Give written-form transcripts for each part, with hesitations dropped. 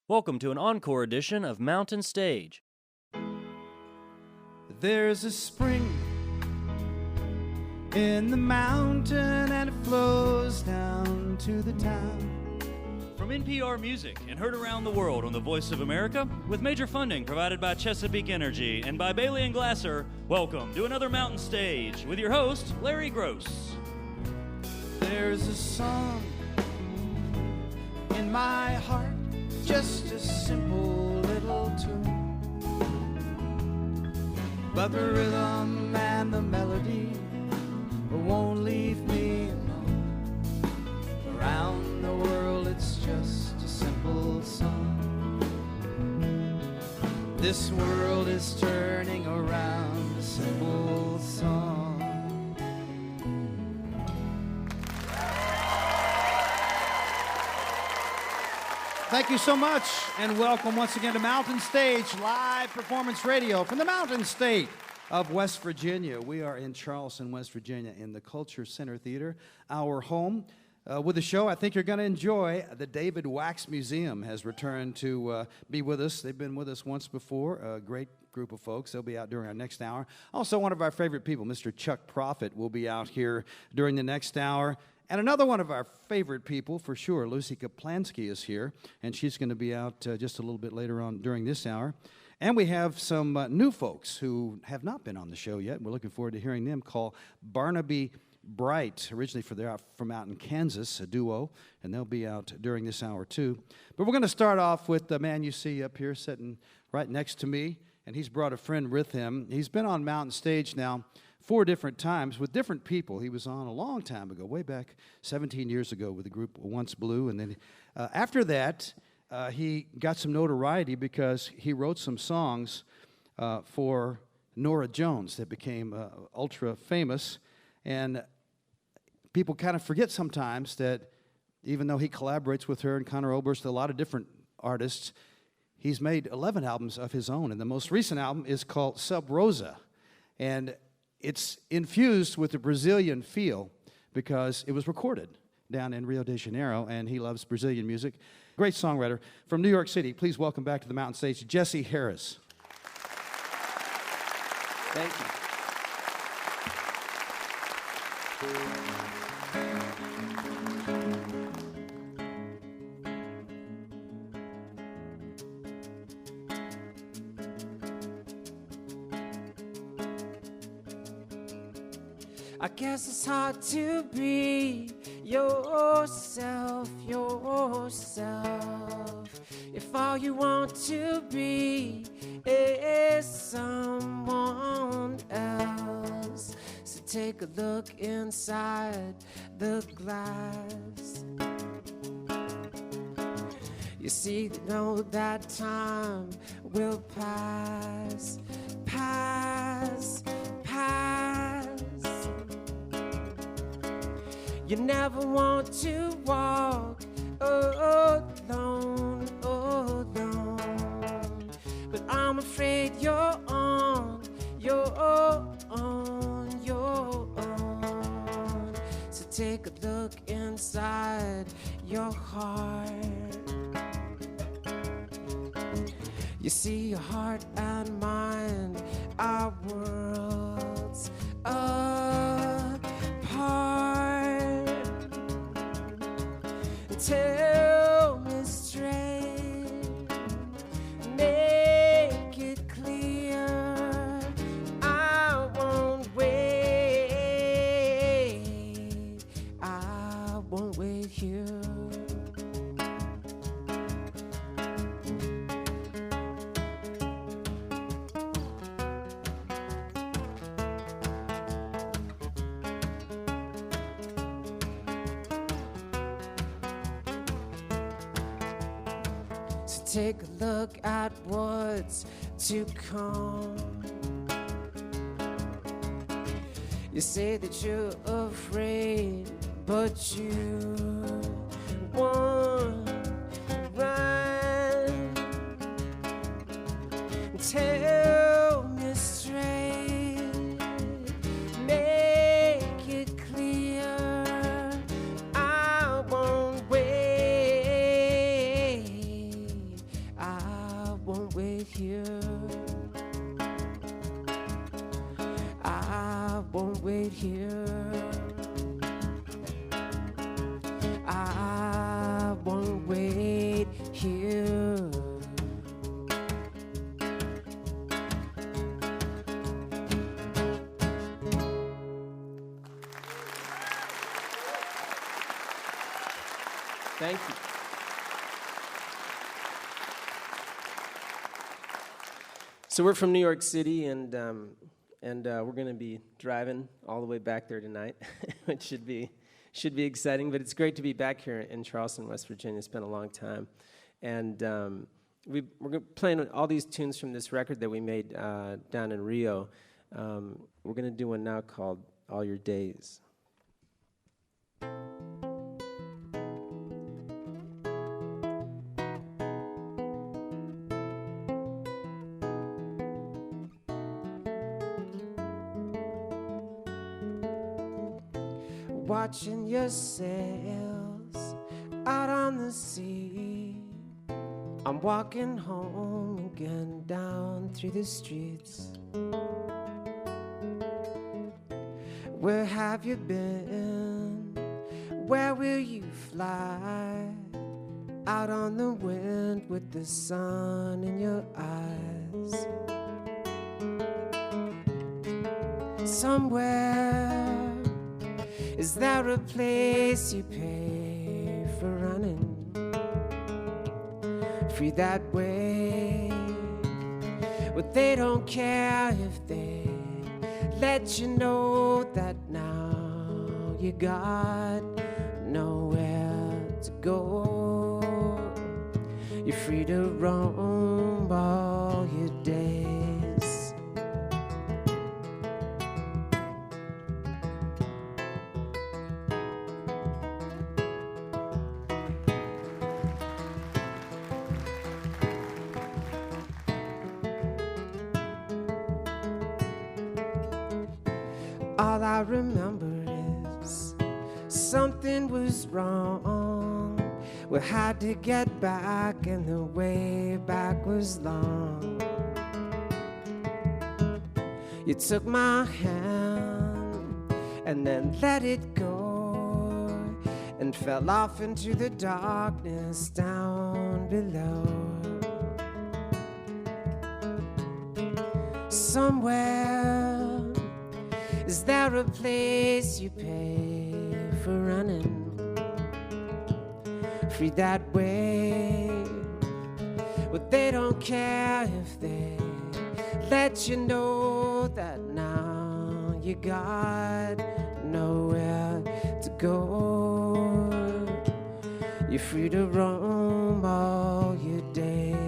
Welcome to an encore edition of Mountain Stage. There's a spring in the mountain and it flows down to the town. From NPR Music and heard around the world on the Voice of America, with major funding provided by Chesapeake Energy and by Bailey and Glasser, welcome to another Mountain Stage with your host, Larry Gross. There's a song in my heart, just a simple little tune, but the rhythm and the melody won't leave me alone. Around the world it's just a simple song. This world is turning around, a simple song. Thank you so much, and welcome once again to Mountain Stage Live Performance Radio from the Mountain State of West Virginia. We are in Charleston, West Virginia, in the Culture Center Theater, our home. With a show I think you're going to enjoy. The David Wax Museum has returned to be with us. They've been with us once before, a great group of folks. They'll be out during our next hour. Also, one of our favorite people, Mr. Chuck Prophet, will be out here during the next hour. And another one of our favorite people, for sure, Lucy Kaplansky is here, and she's going to be out just a little bit later on during this hour. And we have some new folks who have not been on the show yet. We're looking forward to hearing them, called Barnaby Bright, originally from out in Kansas, a duo, and they'll be out during this hour too. But we're going to start off with the man you see up here sitting right next to me, and he's brought a friend with him. He's been on Mountain Stage now 4 different times with different people. He was on a long time ago, way back 17 years ago with the group Once Blue. And then after that, he got some notoriety because he wrote some songs for Norah Jones that became ultra famous. And people kind of forget sometimes that even though he collaborates with her and Conor Oberst, a lot of different artists, he's made 11 albums of his own. And the most recent album is called Sub Rosa. And it's infused with the Brazilian feel because it was recorded down in Rio de Janeiro, and he loves Brazilian music. Great songwriter from New York City. Please welcome back to the Mountain Stage, Jesse Harris. Thank you. I guess it's hard to be yourself, if all you want to be is someone else. So take a look inside the glass. You see, know that time will pass. You never want to walk alone. But I'm afraid you're on your own. So take a look inside your heart. You see, your heart and mind are worlds apart. Tell me straight, make it clear. I won't wait. I won't wait here. Take a look at what's to come. You say that you're afraid, but you won't run. Tell me straight, make it clear. I won't wait. wait here. I won't wait here. I won't wait here. Thank you. So we're from New York City, and we're going to be driving all the way back there tonight, which should be exciting. But it's great to be back here in Charleston, West Virginia. It's been a long time, and we're playing all these tunes from this record that we made down in Rio. We're going to do one now called "All Your Days." Watching your sails out on the sea. I'm walking home again down through the streets. Where have you been? Where will you fly? Out on the wind with the sun in your eyes. Somewhere. Is there a place you pay for running? Free that way. But they don't care if they let you know that now you got nowhere to go. You're free to roam all your days. All I remember is something was wrong. We had to get back and the way back was long. You took my hand and then let it go and fell off into the darkness down below. Somewhere. Is there a place you pay for running? Free that way. But they don't care if they let you know that now you got nowhere to go. You're free to roam all your days.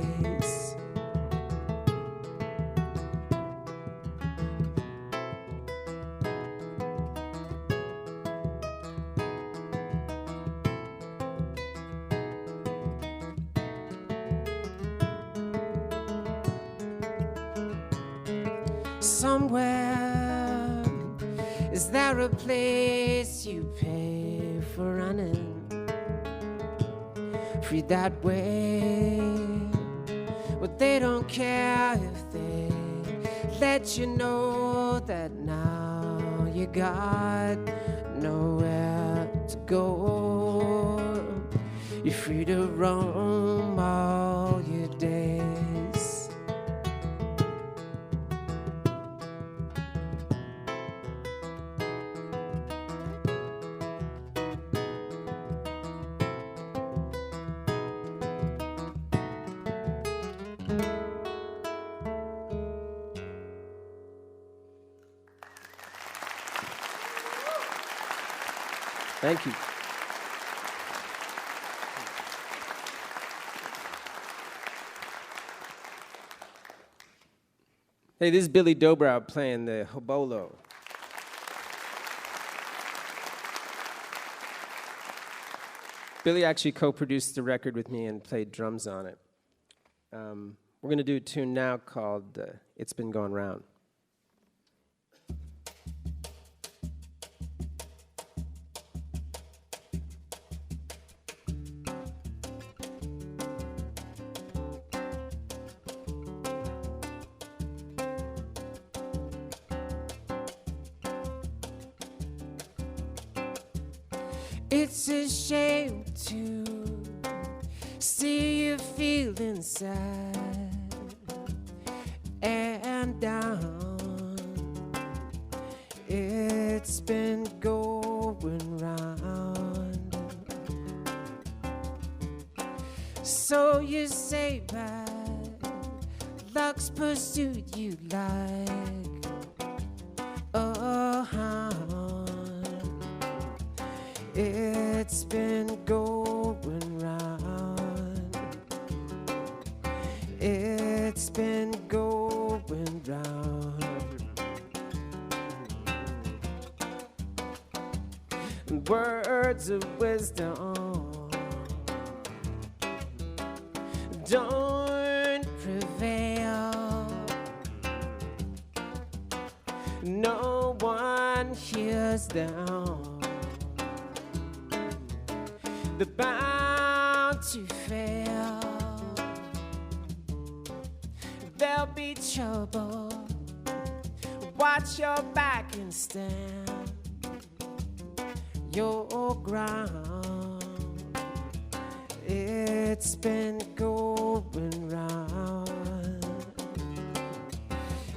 Somewhere, is there a place you pay for running? Free that way. But they don't care if they let you know that now you got nowhere to go. You're free to roam all your days. Thank you. Hey, this is Billy Dobrow playing the hobolo. Billy actually co-produced the record with me and played drums on it. We're going to do a tune now called It's Been Going Round. It's a shame to see you feeling sad and down. It's been going round. So you say bad luck's pursued you like a hound. It's been going round. It's been going round. Words of wisdom don't prevail. No one hears them. They're bound to fail. There'll be trouble. Watch your back and stand your ground. It's been going round.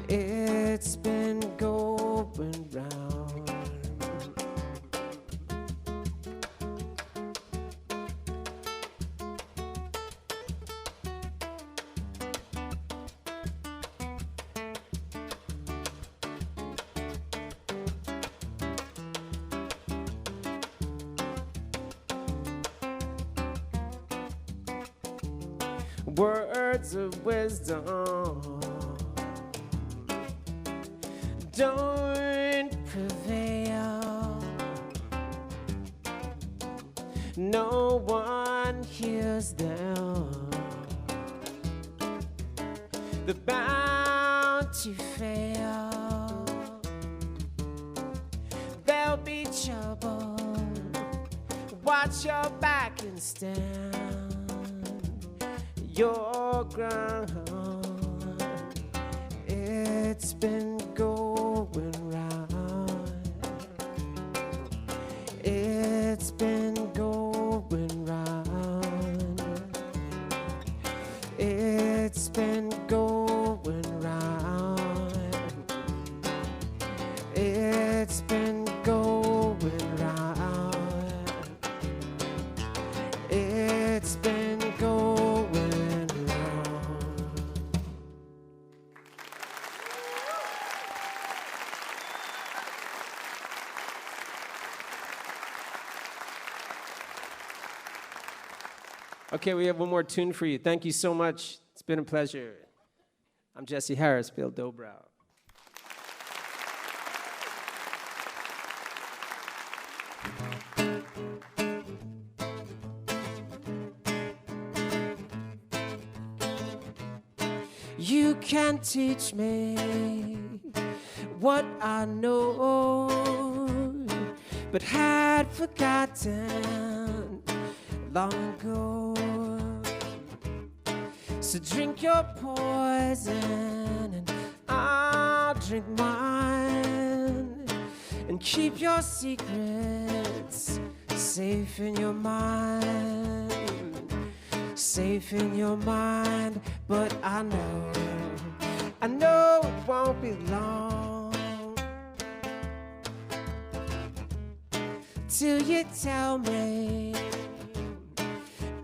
It's been going round. Words of wisdom don't prevail. No one hears them. They're bound to fail. There'll be trouble. Watch your back and stand your ground. It's been going round. It's been going round. It's been going round. It's been going round. It's been going round. Okay, we have one more tune for you. Thank you so much. It's been a pleasure. I'm Jesse Harris, Bill Dobrow. You can teach me what I know, but had forgotten long ago. So drink your poison and I'll drink mine, and keep your secrets safe in your mind, safe in your mind. But I know it won't be long till you tell me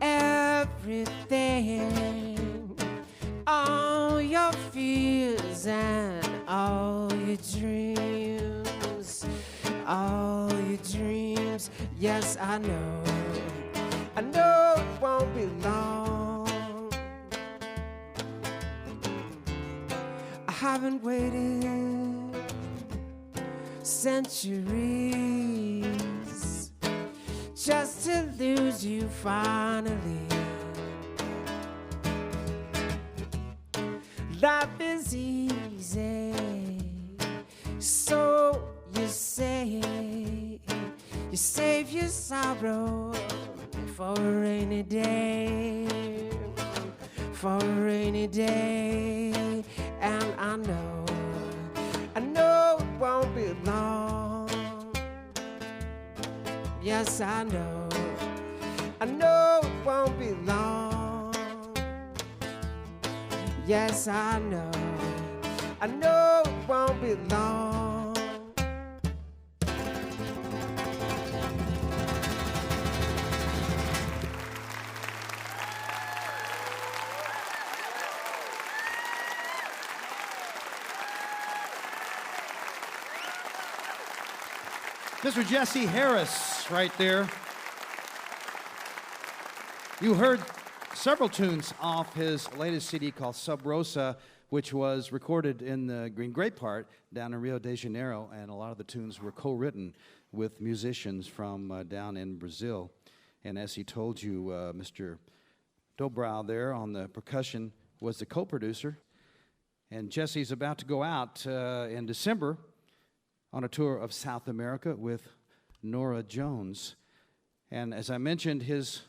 everything, all your fears and all your dreams, all your dreams. Yes, I know it won't be long. I haven't waited centuries just to lose you finally. Life is easy, so you say. You save your sorrow for a rainy day, for a rainy day. And I know it won't be long. Yes, I know it won't be long. Yes, I know it won't be long. Mr. Jesse Harris, right there. You heard several tunes off his latest CD called Sub Rosa, which was recorded in the Green Grape part down in Rio de Janeiro, and a lot of the tunes were co-written with musicians from down in Brazil. And as he told you, Mr. Dobrow there on the percussion was the co-producer. And Jesse's about to go out in December on a tour of South America with Norah Jones. And as I mentioned, his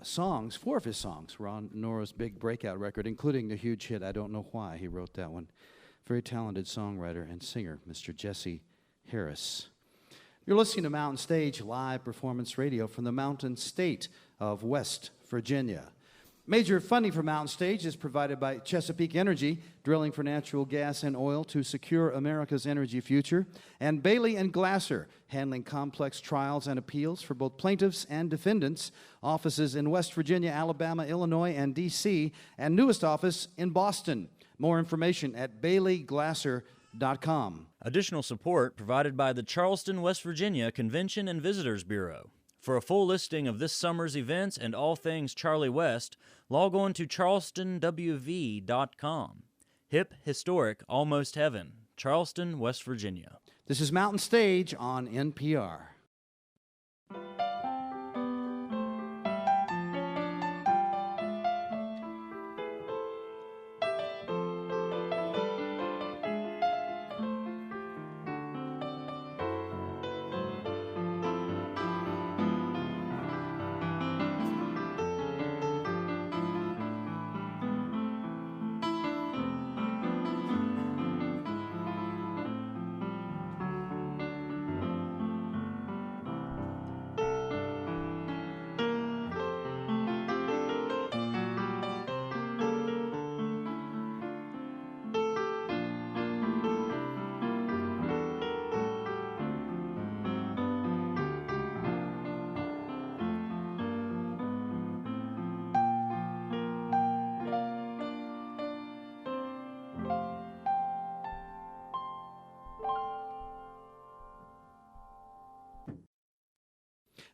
songs, 4 of his songs, were on Norah's big breakout record, including the huge hit, I Don't Know Why. He wrote that one. Very talented songwriter and singer, Mr. Jesse Harris. You're listening to Mountain Stage live performance radio from the Mountain State of West Virginia. Major funding for Mountain Stage is provided by Chesapeake Energy, drilling for natural gas and oil to secure America's energy future, and Bailey & Glasser, handling complex trials and appeals for both plaintiffs and defendants, offices in West Virginia, Alabama, Illinois, and D.C., and newest office in Boston. More information at baileyglasser.com. Additional support provided by the Charleston, West Virginia Convention and Visitors Bureau. For a full listing of this summer's events and all things Charlie West, log on to charlestonwv.com. Hip, historic, almost heaven. Charleston, West Virginia. This is Mountain Stage on NPR.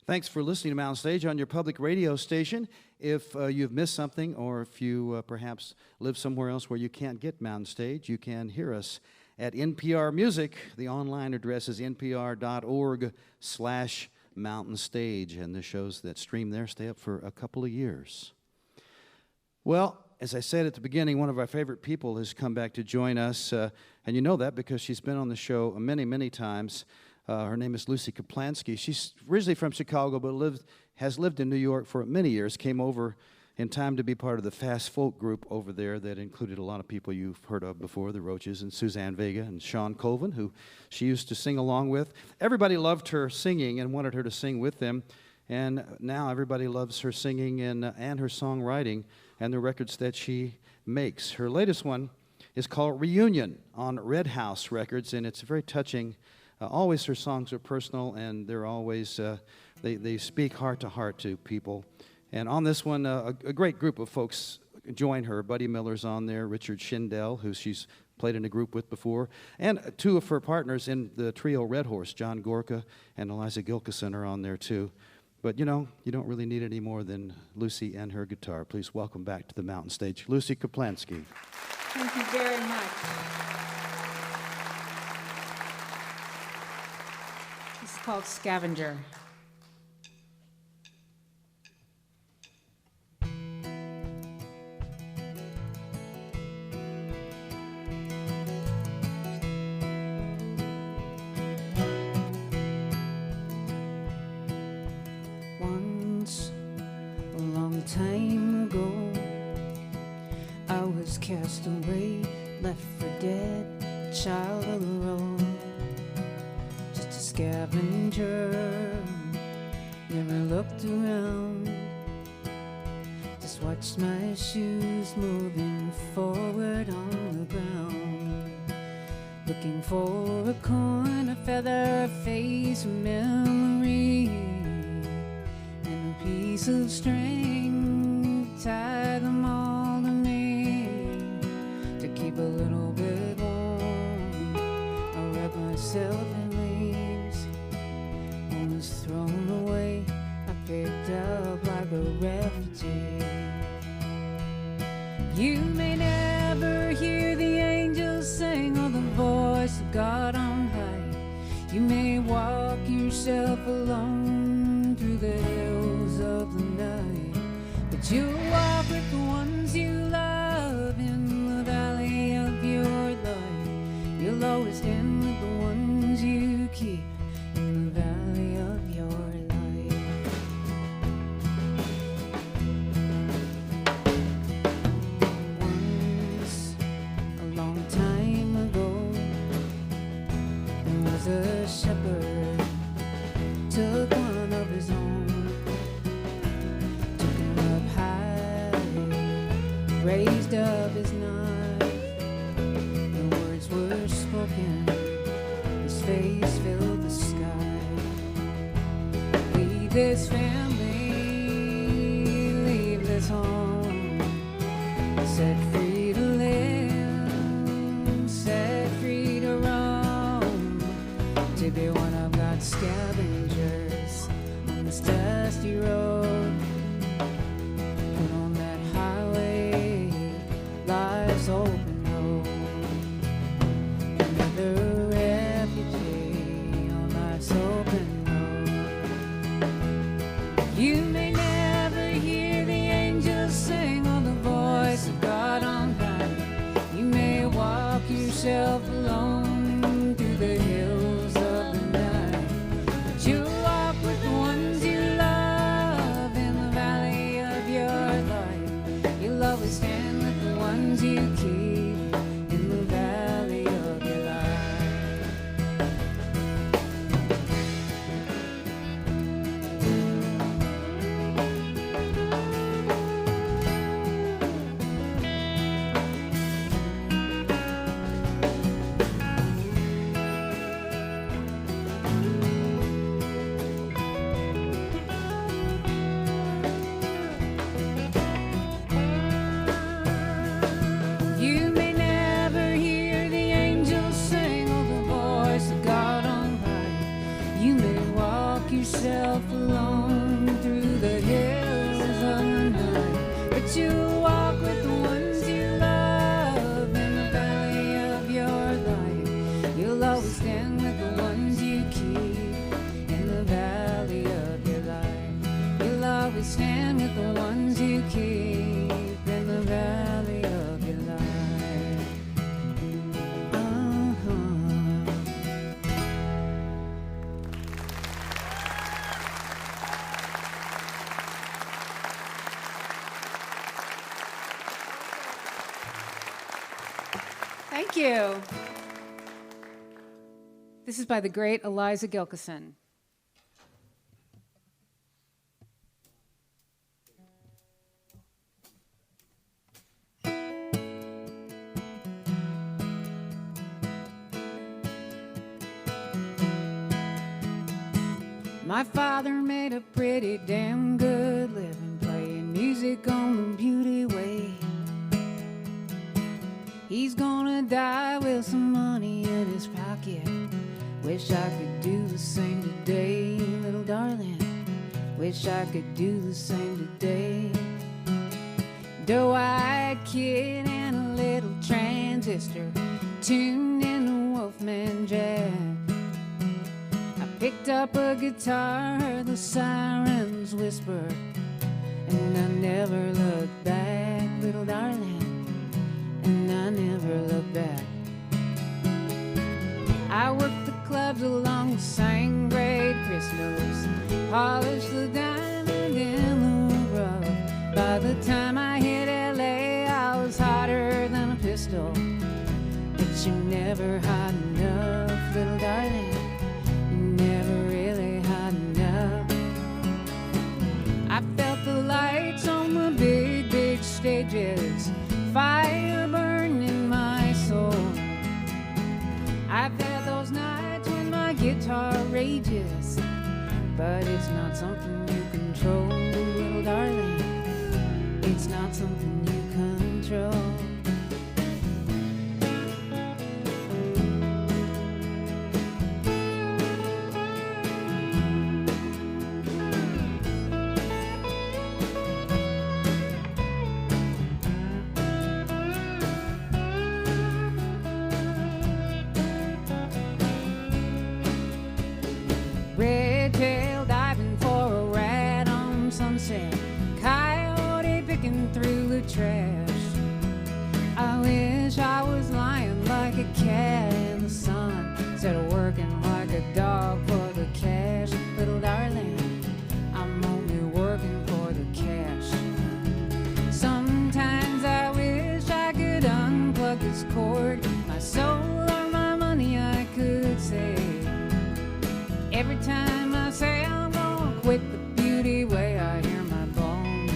Thanks for listening to Mountain Stage on your public radio station. If you've missed something, or if you perhaps live somewhere else where you can't get Mountain Stage, you can hear us at NPR Music. The online address is npr.org/Mountain Stage, and the shows that stream there stay up for a couple of years. Well, as I said at the beginning, one of our favorite people has come back to join us, and you know that because she's been on the show many, many times. Her name is Lucy Kaplansky. She's originally from Chicago, but has lived in New York for many years, came over in time to be part of the fast folk group over there that included a lot of people you've heard of before, the Roaches and Suzanne Vega and Sean Colvin, who she used to sing along with. Everybody loved her singing and wanted her to sing with them, and now everybody loves her singing and her songwriting and the records that she makes. Her latest one is called Reunion on Red House Records, and it's very touching. Always her songs are personal, and they're always, they speak heart to heart to people. And on this one, a great group of folks join her. Buddy Miller's on there, Richard Schindel, who she's played in a group with before, and 2 of her partners in the trio Red Horse, John Gorka and Eliza Gilkison, are on there too. But you know, you don't really need any more than Lucy and her guitar. Please welcome back to the Mountain Stage, Lucy Kaplansky. Thank you very much. This is called Scavenger. Once, a long time ago, I was cast away, left for dead, child of the road, just scavenger. Never looked around, just watched my shoes moving forward on the ground. Looking for a coin, a feather, a face, a memory, and a piece of string. Tie them all to me to keep a little bit warm. I wrap myself in leaves, one was thrown away, I picked up like a refugee. You may never hear the angels sing or the voice of God on high. You may walk yourself alone through the hills of the night, but you'll walk with the ones you love in the valley of your life. You'll always stand with the ones you keep in the valley of your life. Once, a long time ago, there was a shepherd, took one of his own, took him up high, raised up his knife. The words were spoken, his face filled the sky. Leave this family, leave this home, set free to live, set free to roam, to be one of God's scavengers on this dusty road. Put on that highway, life's open road. Another refugee on life's open road. You may never hear the angels sing or the voice of God on high. You may walk yourself alone through the hills of the night, but you walk with the ones you love in the valley of your life. You'll always stand with the ones you keep in the valley of your life. You may never hear the angels sing or the voice of God on high. You may walk yourself alone through the hills of the night, but you'll walk with the ones you love in the valley of your life. You'll always stand with the ones you keep in the valley of your life. You'll always stand with the ones you keep in the valley of your life. Thank you. This is by the great Eliza Gilkison. My father made a pretty damn good living playing music on the beauty way. He's gonna die with some money in his pocket. Wish I could do the same today, little darling. Wish I could do the same today. Doe-eyed kid and a little transistor tuned in the Wolfman Jack. I picked up a guitar, heard the sirens whisper, and I never looked back, little darling. And I never looked back. I worked the clubs along with sang-grade crystals, polished the diamond in the rough. By the time I hit LA, I was hotter than a pistol. But you're never hot enough, little darling. You're never stages, fire burning my soul. I've had those nights when my guitar rages, but it's not something you control, little darling. It's not something you control. Red tail diving for a rat on sunset, coyote picking through the trash. I wish I was lying like a cat in the sun, instead of working like a dog for the cash. Little darling, I'm only working for the cash. Sometimes I wish I could unplug this cord, my soul or my money I could save. Every time I say I'm gonna quit the beauty way, I hear my bones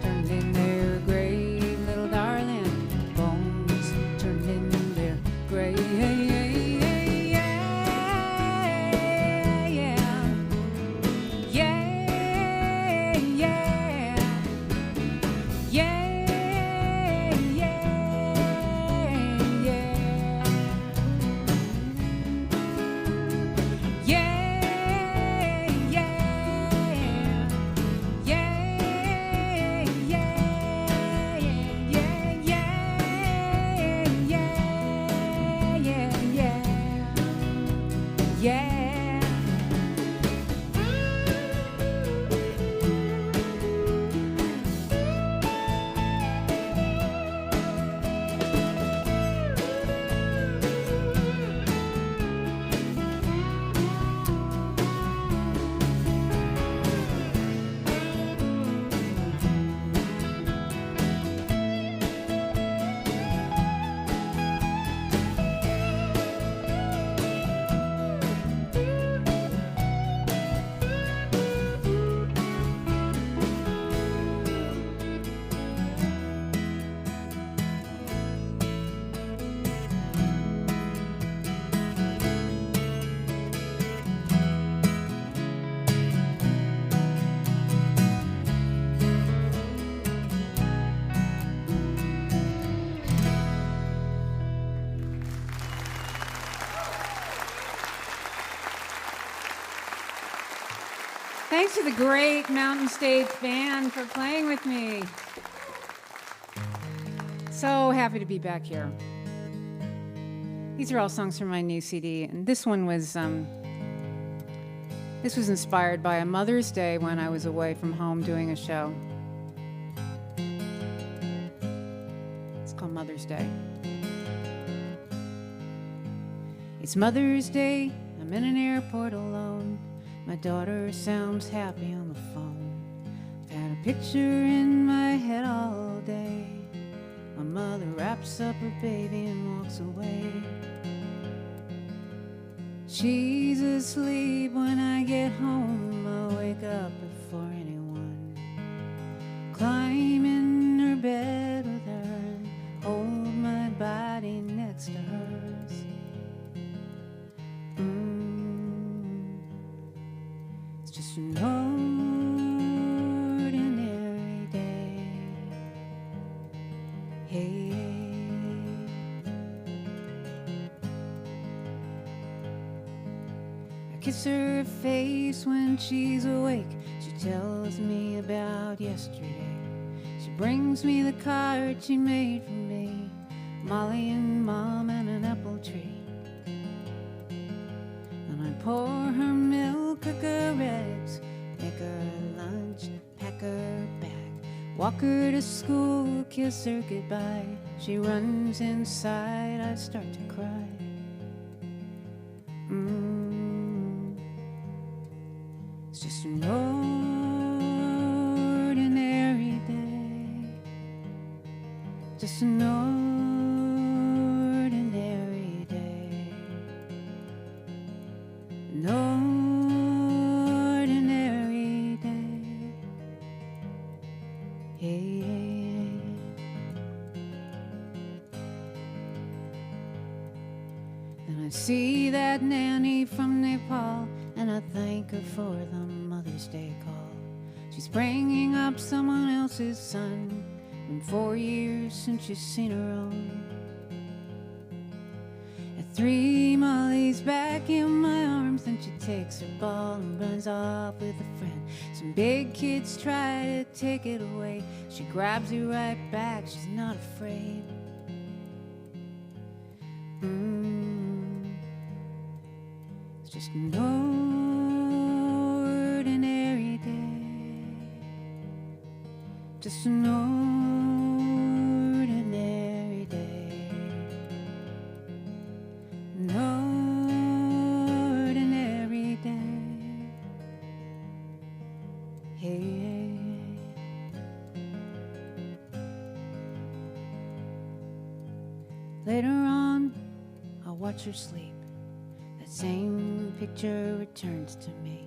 turned in their grave, little darling. Bones turned in their grave. Thanks to the great Mountain Stage Band for playing with me. So happy to be back here. These are all songs from my new CD, and this one was inspired by a Mother's Day when I was away from home doing a show. It's called Mother's Day. It's Mother's Day, I'm in an airport alone. My daughter sounds happy on the phone. I've had a picture in my head all day. My mother wraps up her baby and walks away. She's asleep when I get home. I wake up before anyone. Climb in her bed with her and hold my body next to hers. It's just an ordinary day. Hey. I kiss her face when she's awake. She tells me about yesterday. She brings me the card she made for me, Molly and Mom and an apple tree. And I pour her milk, cook her eggs, make her lunch, pack her bag, walk her to school, kiss her goodbye. She runs inside, I start to cry. It's just an ordinary day. Just an ordinary day. An ordinary day. Hey, hey, hey. see that nanny from Nepal, and I thank her for the Mother's Day call. She's bringing up someone else's son. Been 4 years since she's seen her own. At 3, Molly's back in my arms, then she takes her ball and runs off with a friend. Some big kids try to take it away. She grabs it right back, she's not afraid. It's just an ordinary day. Just an ordinary day. An ordinary day. Hey. Later on, I'll watch her sleep. That same picture returns to me.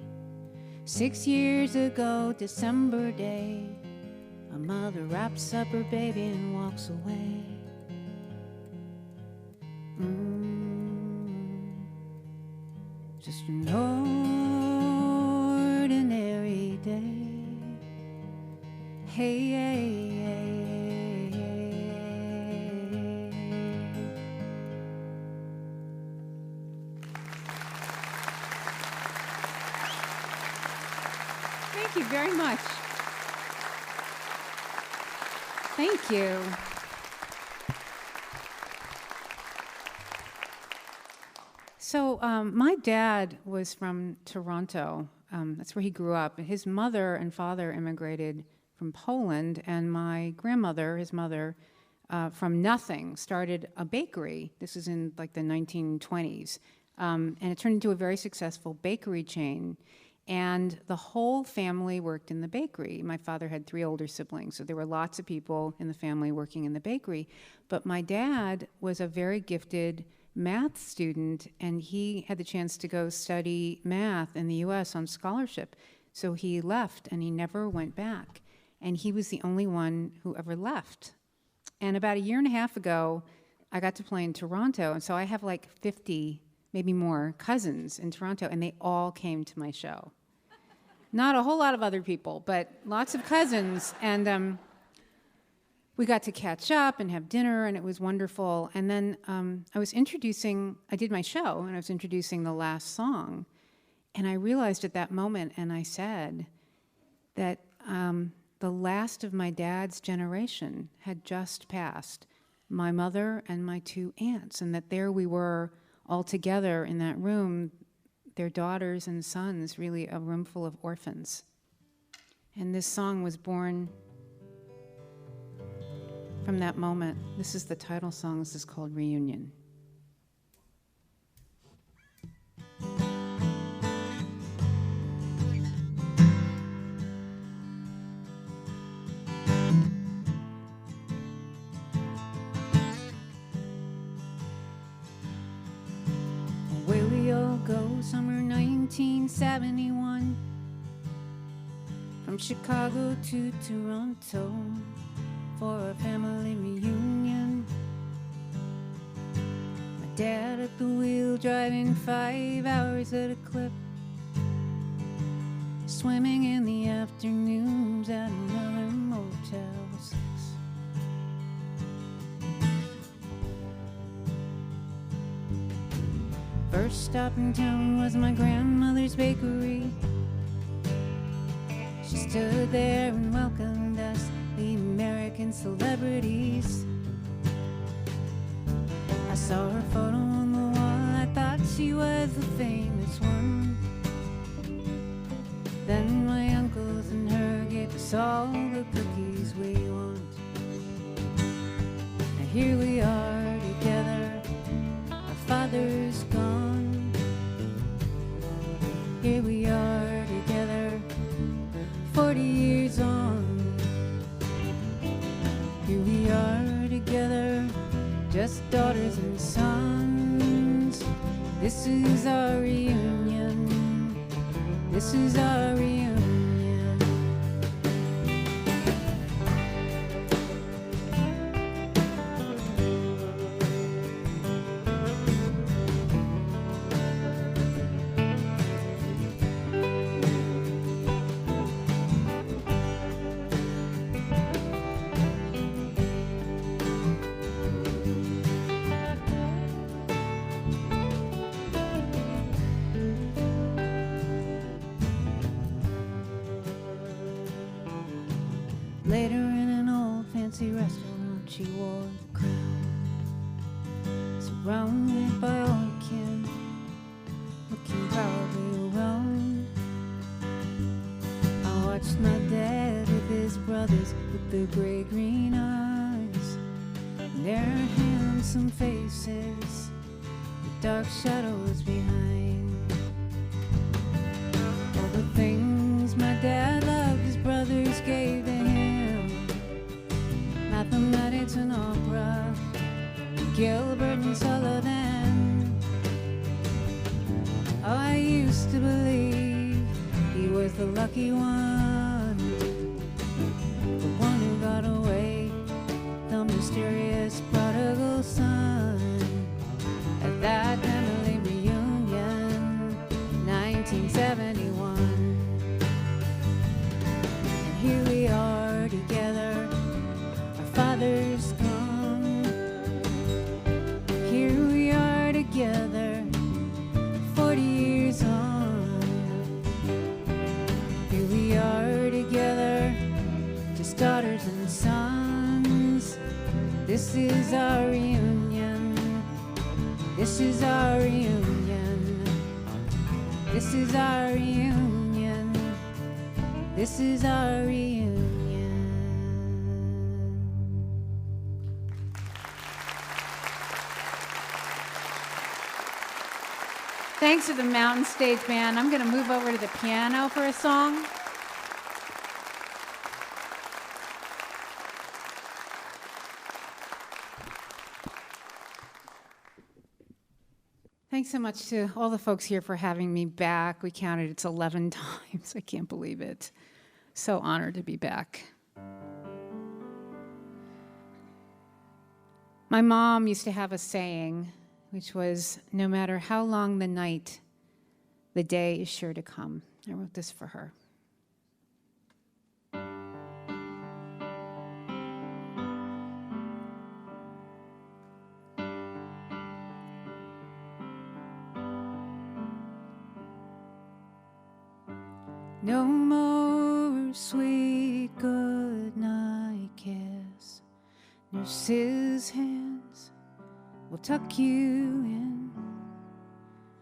6 years ago, December day, a mother wraps up her baby and walks away. Just an ordinary day. Hey, hey, hey, hey. Thank you very much. Thank you. So my dad was from Toronto. That's where he grew up. His mother and father immigrated from Poland, and my grandmother, his mother, from nothing, started a bakery. This is in like the 1920s. And it turned into a very successful bakery chain. And the whole family worked in the bakery. My father had 3 older siblings, so there were lots of people in the family working in the bakery. But my dad was a very gifted math student, and he had the chance to go study math in the U.S. on scholarship. So he left, and he never went back. And he was the only one who ever left. And about a year and a half ago, I got to play in Toronto, and so I have like 50, maybe more, cousins in Toronto, and they all came to my show. Not a whole lot of other people, but lots of cousins. And we got to catch up and have dinner, and it was wonderful. And then I did my show, and I was introducing the last song. And I realized at that moment, and I said that the last of my dad's generation had just passed, my mother and my 2 aunts, and that there we were all together in that room, their daughters and sons, really a room full of orphans. And this song was born from that moment. This is the title song. This is called Reunion. Away we all go, summer 1971, from Chicago to Toronto for a family reunion. My dad at the wheel, driving 5 hours at a clip, swimming in the afternoons at another Motel 6. First stop in town was my grandmother's bakery. She stood there and welcomed us, the American celebrities. I saw her photo on the wall, I thought she was the famous one. Then my uncles and her gave us all the cookies we want. Now here we are together, our father's gone. Here we are together, 40 years on. Here we are together, just daughters and sons. This is our reunion. This is our reunion. Later in an old fancy restaurant she wore the crown, surrounded by all kin, looking proudly around. I watched my dad with his brothers with the gray-green eyes, and their handsome faces, the dark shadows behind. All the things my dad loved his brothers gave to him, mathematics and opera, Gilbert and Sullivan. Oh, I used to believe he was the lucky one, the one who got away, the mysterious prodigal son. At that family reunion, 1971. And here we are together, our fathers come. Here we are together, 40 years on. Here we are together, just daughters and sons. This is our reunion. This is our reunion. This is our reunion. This is our reunion. Thanks to the Mountain Stage Band. I'm going to move over to the piano for a song. Thanks so much to all the folks here for having me back. We counted, it's 11 times. I can't believe it. So honored to be back. My mom used to have a saying, which was, no matter how long the night, the day is sure to come. I wrote this for her. No more sweet goodnight kiss. Nurse's hands will tuck you in.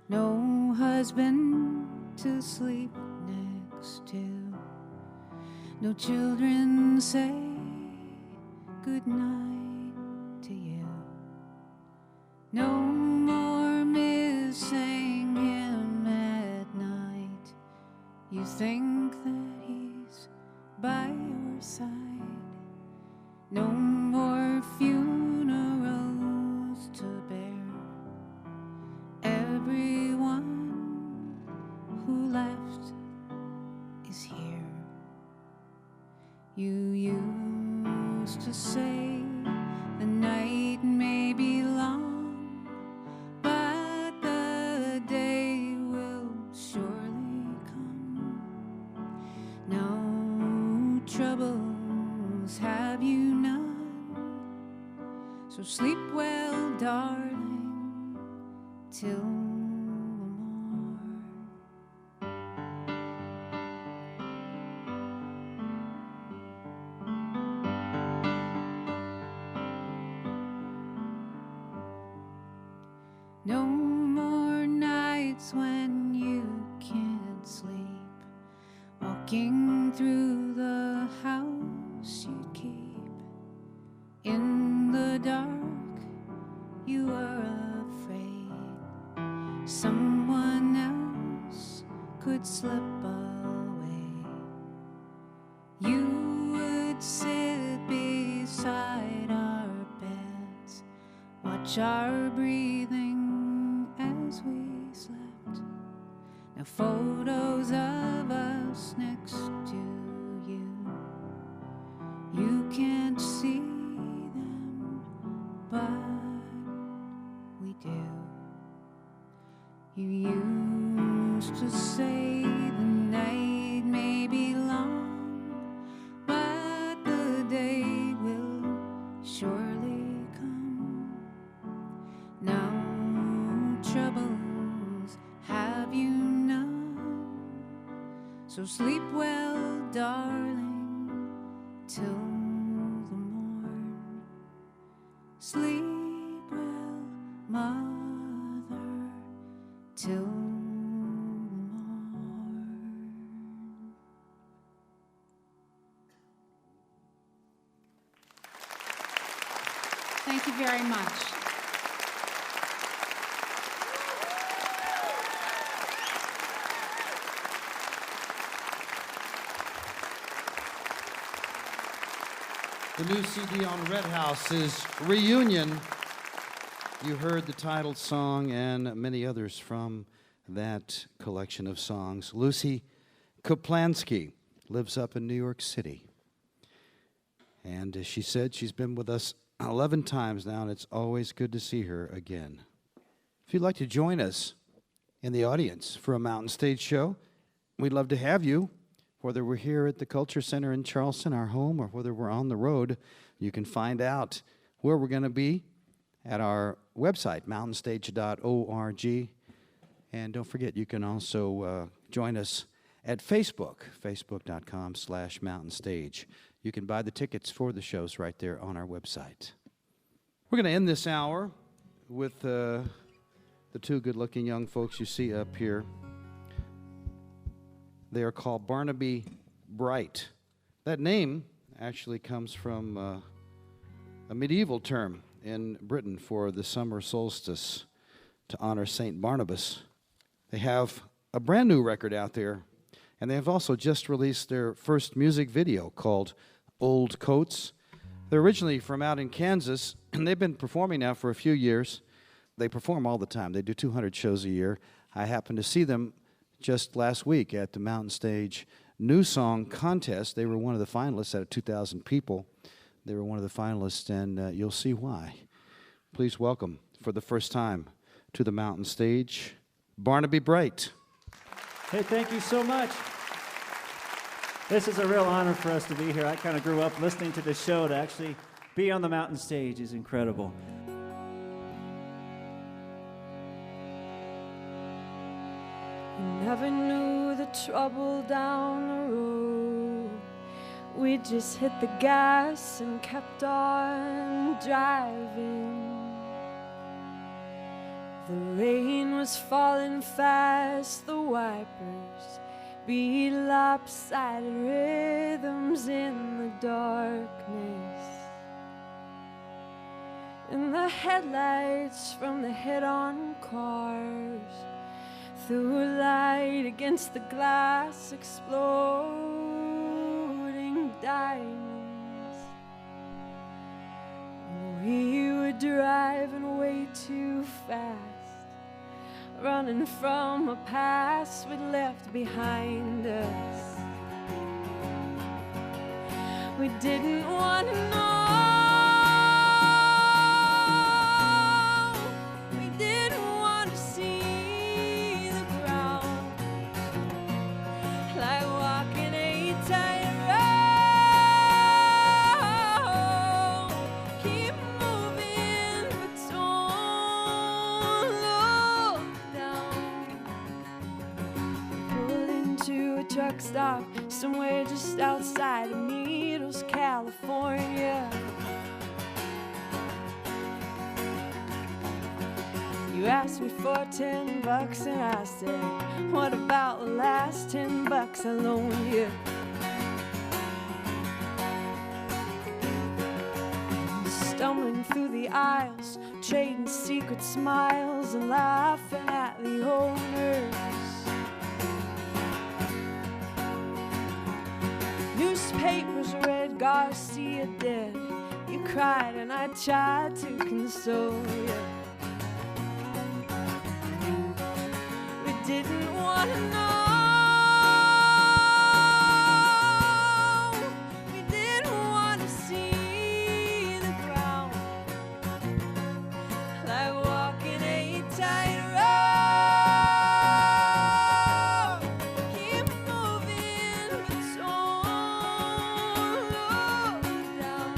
No husband to sleep next to. No children say goodnight to you. No more missing him at night. You think that he's by your side. No more funerals to bear. Everyone who left is here. You used to say the night may be long, but the day will surely come. No troubles have you none, so sleep well, darling, till the morn. No more nights when you can't sleep, walking through the house you keep. In the dark, you are afraid someone else could slip away. You would sit beside our beds, watch our breathing as we slept. Now photos of us next to you, you can't see them, but we do. You used to say the night may be long, but the day will surely come. Now troubles have you none, so sleep well, darling, till Sleep well, mother, till morn. Thank you very much. The new CD on Red House is Reunion. You heard the title song and many others from that collection of songs. Lucy Kaplansky lives up in New York City. And as she said, she's been with us 11 times now, and it's always good to see her again. If you'd like to join us in the audience for a Mountain Stage show, we'd love to have you. Whether we're here at the Culture Center in Charleston, our home, or whether we're on the road, you can find out where we're going to be at our website, mountainstage.org. And don't forget, you can also join us at Facebook, facebook.com/mountainstage. You can buy the tickets for the shows right there on our website. We're going to end this hour with the two good-looking young folks you see up here. They are called Barnaby Bright. That name actually comes from a medieval term in Britain for the summer solstice to honor St. Barnabas. They have a brand new record out there, and they have also just released their first music video called Old Coats. They're originally from out in Kansas, and they've been performing now for a few years. They perform all the time. They do 200 shows a year. I happened to see them just last week at the Mountain Stage New Song Contest. They were one of the finalists out of 2,000 people. They were one of the finalists, and you'll see why. Please welcome, for the first time, to the Mountain Stage, Barnaby Bright. Hey, thank you so much. This is a real honor for us to be here. I kind of grew up listening to this show. To actually be on the Mountain Stage is incredible. Never knew the trouble down the road. We just hit the gas and kept on driving. The rain was falling fast, the wipers beat lopsided rhythms in the darkness. And the headlights from the head-on cars threw light against the glass, exploding diamonds. We were driving way too fast, running from a past we'd left behind us. We didn't want to know. We didn't want to see the ground, like walking a tightrope. Keep moving, but don't look down. Pulled into a truck stop somewhere just outside of Needles, California. You asked me for $10 and I said, what about the last $10 I loaned you? Stumbling through the aisles, trading secret smiles and laughing at the owners. Newspapers read Garcia dead. You cried and I tried to console you. We didn't want to know. We didn't want to see the ground, like walking a tightrope. Keep moving, but don't look down.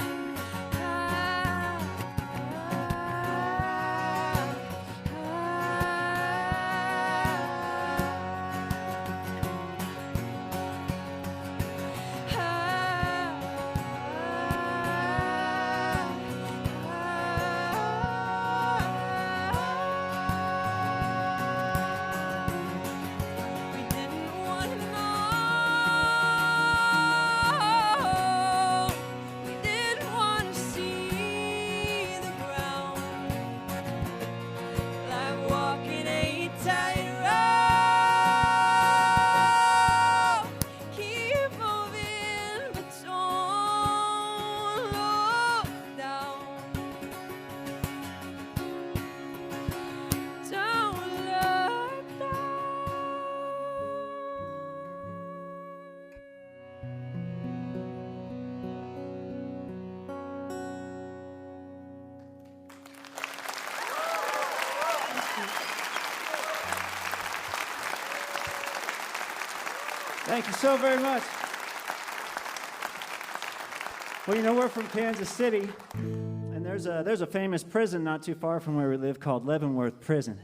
Thank you so very much. Well, you know, we're from Kansas City, and there's a famous prison not too far from where we live called Leavenworth Prison.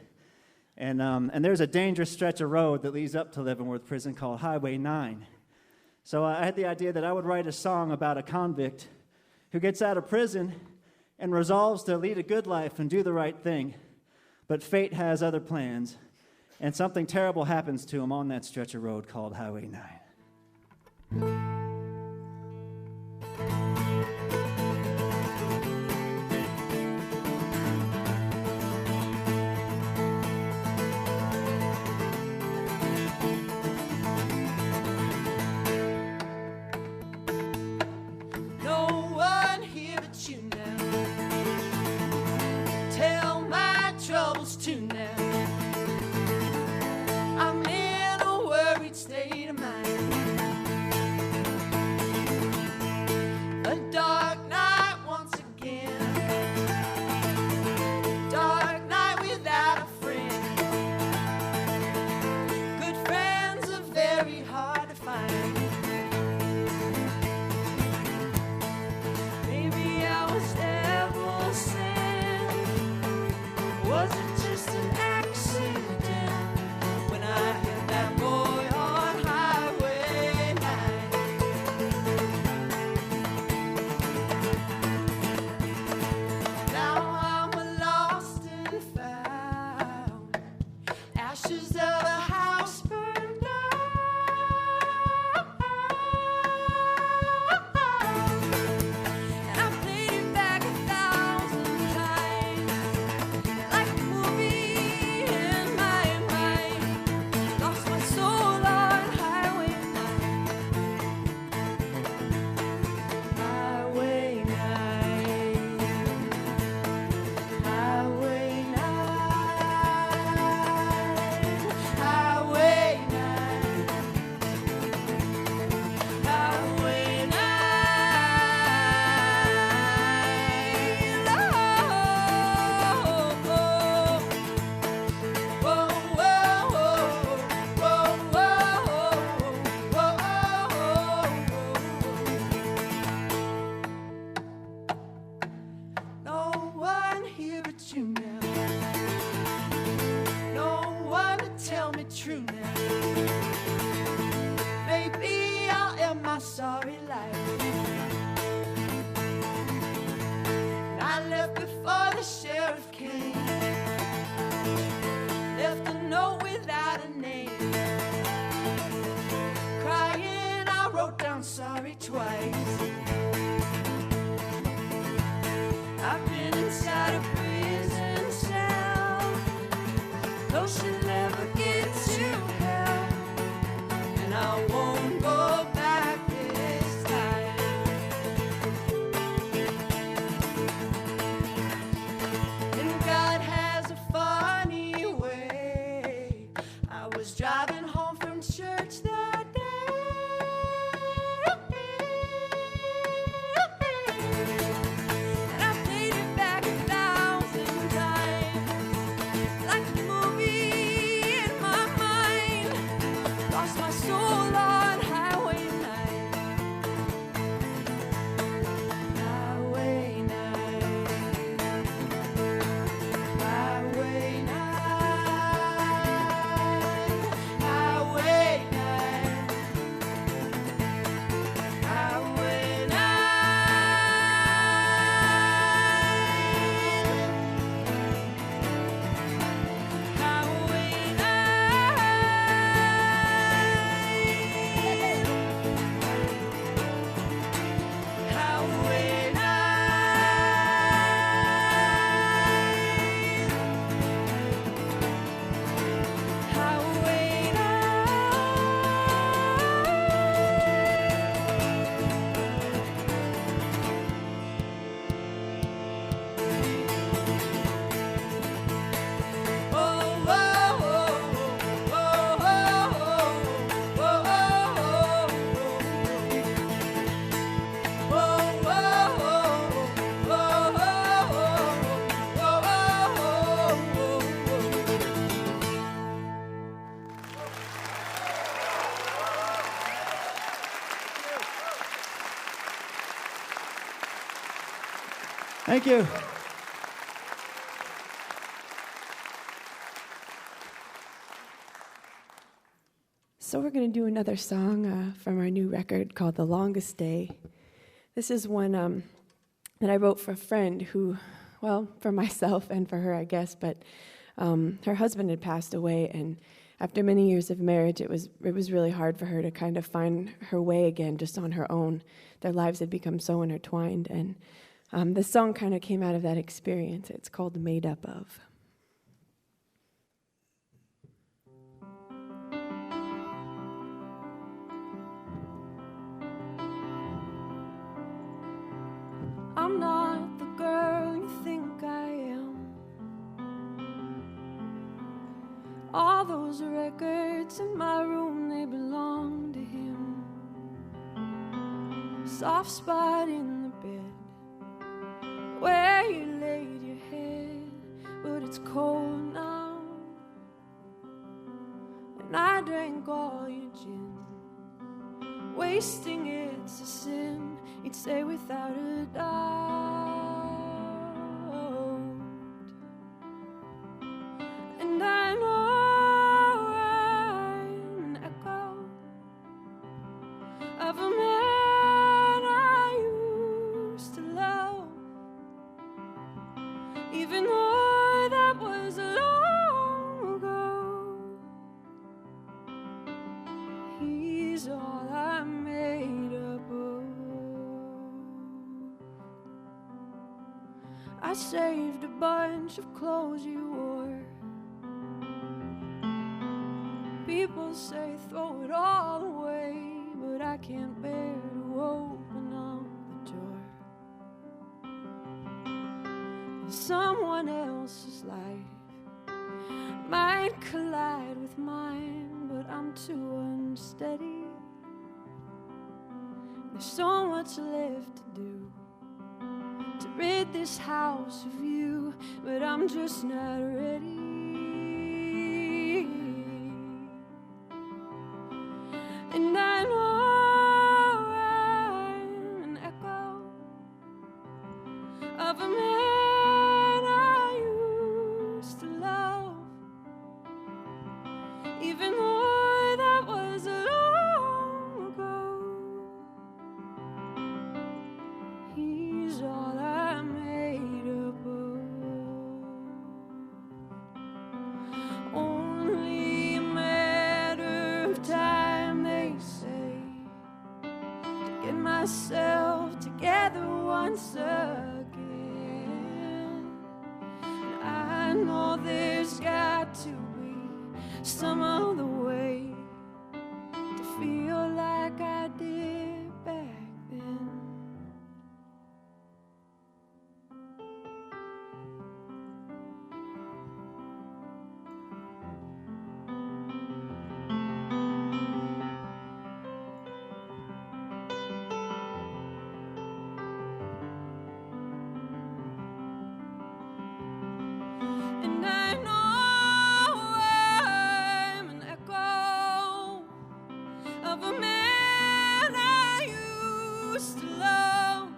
And there's a dangerous stretch of road that leads up to Leavenworth Prison called Highway 9. So I had the idea that I would write a song about a convict who gets out of prison and resolves to lead a good life and do the right thing. But fate has other plans, and something terrible happens to him on that stretch of road called Highway 9. Driving home from church that day, Thank you. So we're going to do another song from our new record called The Longest Day. This is one that I wrote for a friend who, well, for myself and for her, I guess, but her husband had passed away, and after many years of marriage, it was really hard for her to kind of find her way again just on her own. Their lives had become so intertwined, and this song kind of came out of that experience. It's called Made Up Of. I'm not the girl you think I am. All those records in my room, they belong to him. Soft spot in the bed where you laid your head, but it's cold now. And I drank all your gin. Wasting it's a sin, you'd say without a doubt. And I know I'm an echo of a man I used to love, even though that was long ago. He's all I'm made up of. I saved a bunch of clothes you wore. People say throw it all away, but I can't bear to open up the door. Someone else's life might collide with mine, but I'm too unsteady. There's so much left to do to rid this house of you, but I'm just not ready. And I know I'm an echo of a man I used to love, even though that was long ago. He's all I made up of. Only a matter of time, they say, to get myself together once again. And I know there's got to be some other way to feel like I did back then. And I know I'm an echo of a man I used to love,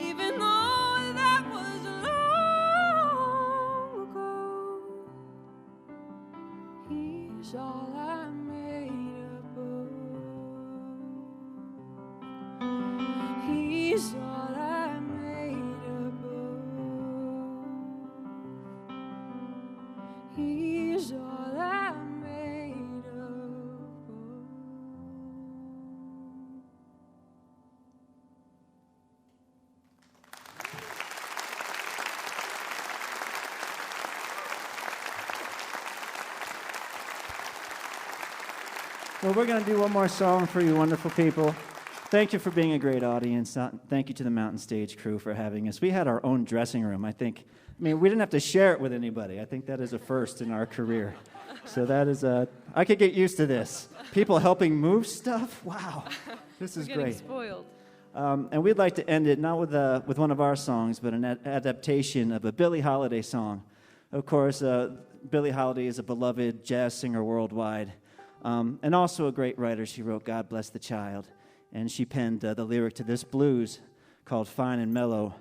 even though that was long ago. He's all I made up of. He's all I made up of. He's all I made up of. Well, we're going to do one more song for you wonderful people. Thank you for being a great audience. Thank you to the Mountain Stage crew for having us. We had our own dressing room, I mean, we didn't have to share it with anybody. I think that is a first in our career. So that is I could get used to this. People helping move stuff? Wow. This is We're getting great. spoiled. And we'd like to end it not with one of our songs, but an adaptation of a Billie Holiday song. Of course, Billie Holiday is a beloved jazz singer worldwide, and also a great writer. She wrote God Bless the Child, and she penned the lyric to this blues called Fine and Mellow.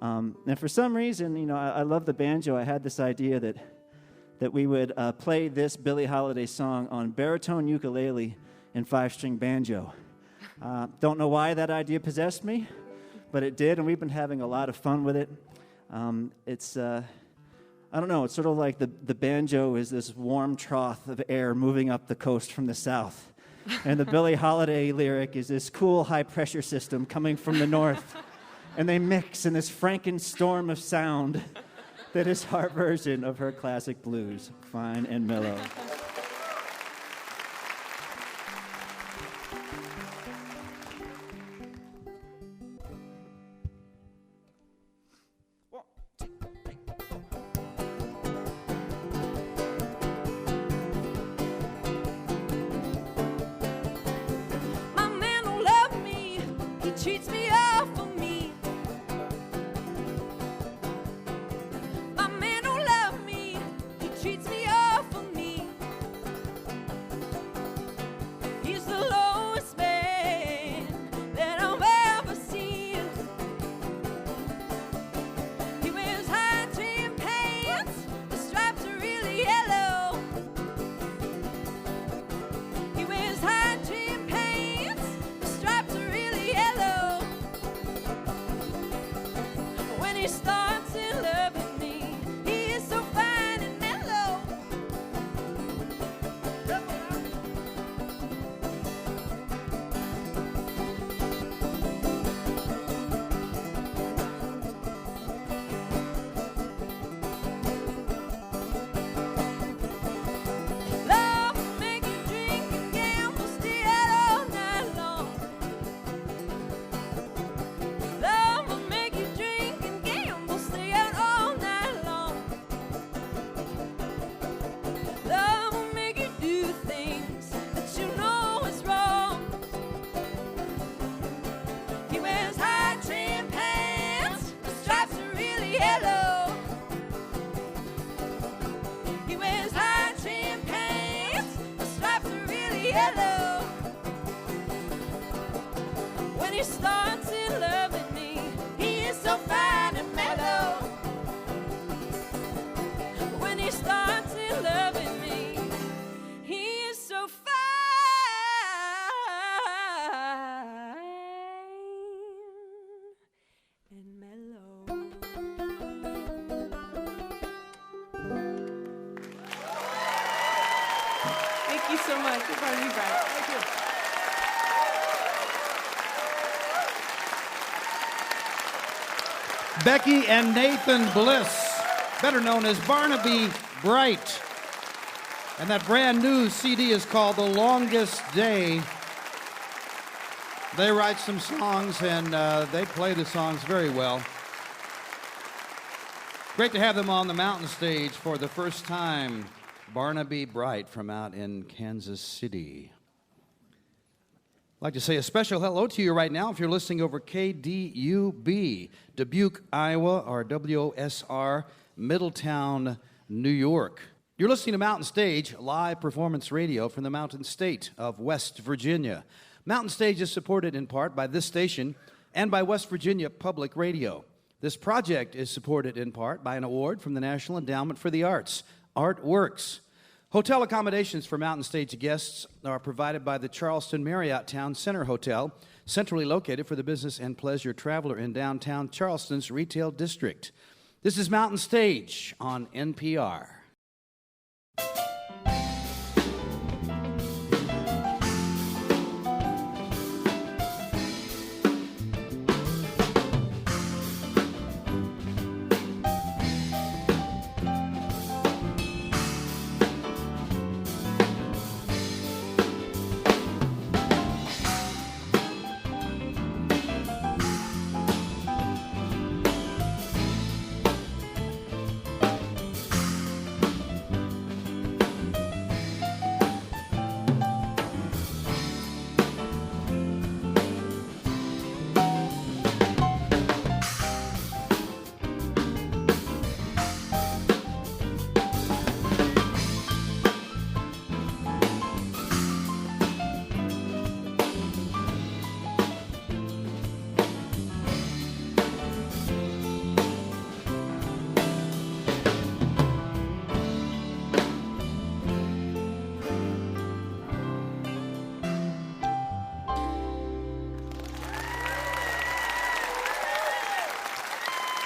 And for some reason, you know, I love the banjo. I had this idea that we would play this Billie Holiday song on baritone ukulele and 5-string banjo. Don't know why that idea possessed me, but it did, and we've been having a lot of fun with it. It's, I don't know, it's sort of like the banjo is this warm trough of air moving up the coast from the south. And the Billie Holiday lyric is this cool high-pressure system coming from the north. And they mix in this Frankenstorm of sound that is our version of her classic blues, Fine and Mellow. My man don't love me, he treats me awful mean. My man don't love me, he treats me awful mean. He's the lowest man that I've ever seen. He wears high trim pants, the stripes are really yellow. He wears high trim pants, the stripes are really yellow. When he starts in love with me, he is so fine and mellow. Love will make you drink and gamble, stay out all night long. Love will make you drink and gamble, stay out all night long. Love will make you do things that you know is wrong. He wears high trim pants, the stripes are really yellow. He wears high trim pants, the stripes are really yellow. When he starts in love with me, he is so fine and mellow. When he starts in love with me, he is so fine and mellow. Thank you so much for having me back. Thank you. Becky and Nathan Bliss, better known as Barnaby Bright. And that brand new CD is called The Longest Day. They write some songs and they play the songs very well. Great to have them on the mountain stage for the first time. Barnaby Bright from out in Kansas City. I'd like to say a special hello to you right now if you're listening over KDUB, Dubuque, Iowa, or WOSR, Middletown, New York. You're listening to Mountain Stage, live performance radio from the Mountain State of West Virginia. Mountain Stage is supported in part by this station and by West Virginia Public Radio. This project is supported in part by an award from the National Endowment for the Arts, Artworks. Hotel accommodations for Mountain Stage guests are provided by the Charleston Marriott Town Center Hotel, centrally located for the business and pleasure traveler in downtown Charleston's retail district. This is Mountain Stage on NPR.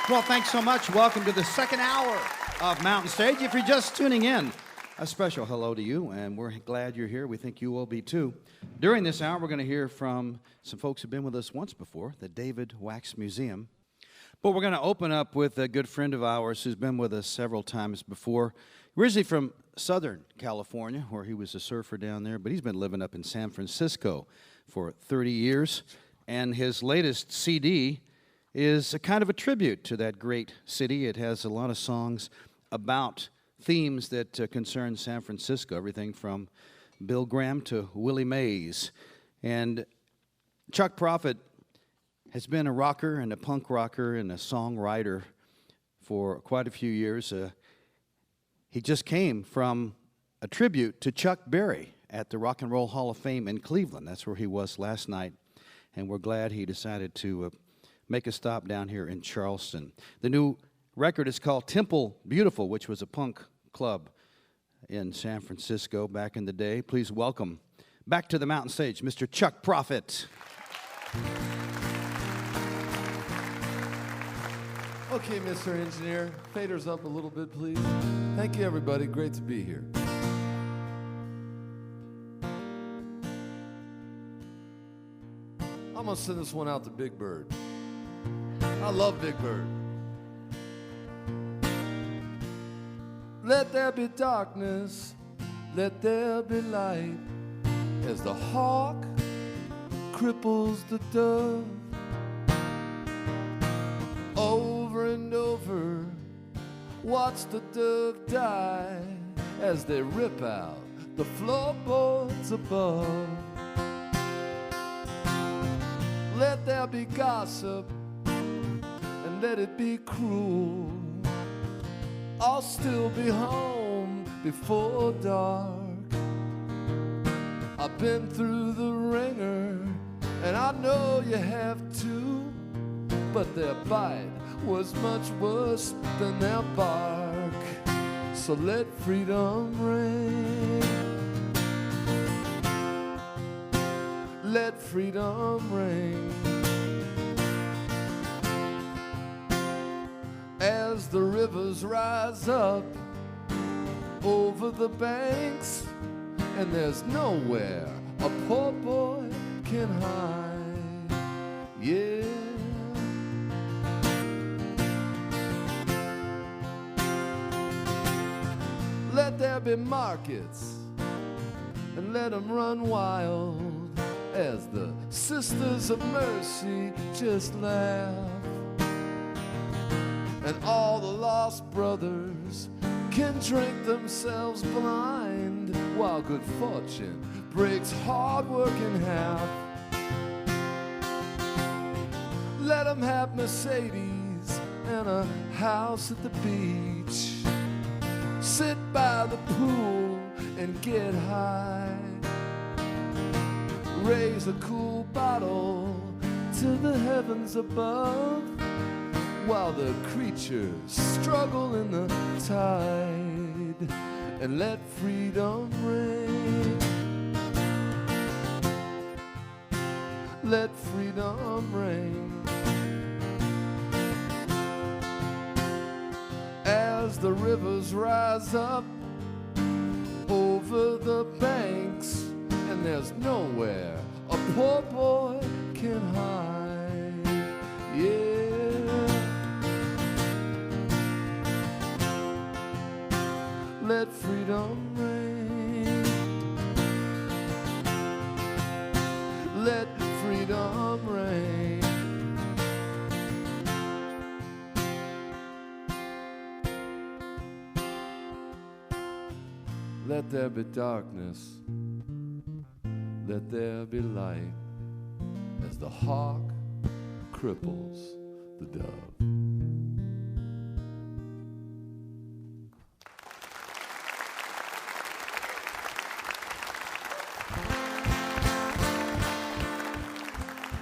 Well, thanks so much. Welcome to the second hour of Mountain Stage. If you're just tuning in, a special hello to you, and we're glad you're here. We think you will be too. During this hour, we're going to hear from some folks who've been with us once before, the David Wax Museum. But we're going to open up with a good friend of ours who's been with us several times before. Originally from Southern California, where he was a surfer down there, but he's been living up in San Francisco for 30 years. And his latest CD is a kind of a tribute to that great city. It has a lot of songs about themes that concern San Francisco, everything from Bill Graham to Willie Mays. And Chuck Prophet has been a rocker and a punk rocker and a songwriter for quite a few years. He just came from a tribute to Chuck Berry at the Rock and Roll Hall of Fame in Cleveland. That's where he was last night, and we're glad he decided to make a stop down here in Charleston. The new record is called Temple Beautiful, which was a punk club in San Francisco back in the day. Please welcome back to the Mountain Stage, Mr. Chuck Prophet. Okay, Mr. Engineer, faders up a little bit, please. Thank you, everybody. Great to be here. I'm gonna send this one out to Big Bird. I love Big Bird. Let there be darkness, let there be light, as the hawk cripples the dove. Over and over, watch the dove die as they rip out the floorboards above. Let there be gossip, and let it be cruel. I'll still be home before dark. I've been through the ringer, and I know you have too. But their bite was much worse than their bark. So let freedom ring. Let freedom ring. As the rivers rise up over the banks, and there's nowhere a poor boy can hide. Yeah. Let there be markets, and let them run wild, as the Sisters of Mercy just laugh. And all the lost brothers can drink themselves blind, while good fortune breaks hard work in half. Let them have Mercedes and a house at the beach, sit by the pool and get high, raise a cool bottle to the heavens above, while the creatures struggle in the tide, and let freedom ring. Let freedom ring. As the rivers rise up over the banks, and there's nowhere a poor boy can hide. Yeah. Let freedom ring. Let freedom ring. Let there be darkness, let there be light, as the hawk cripples the dove.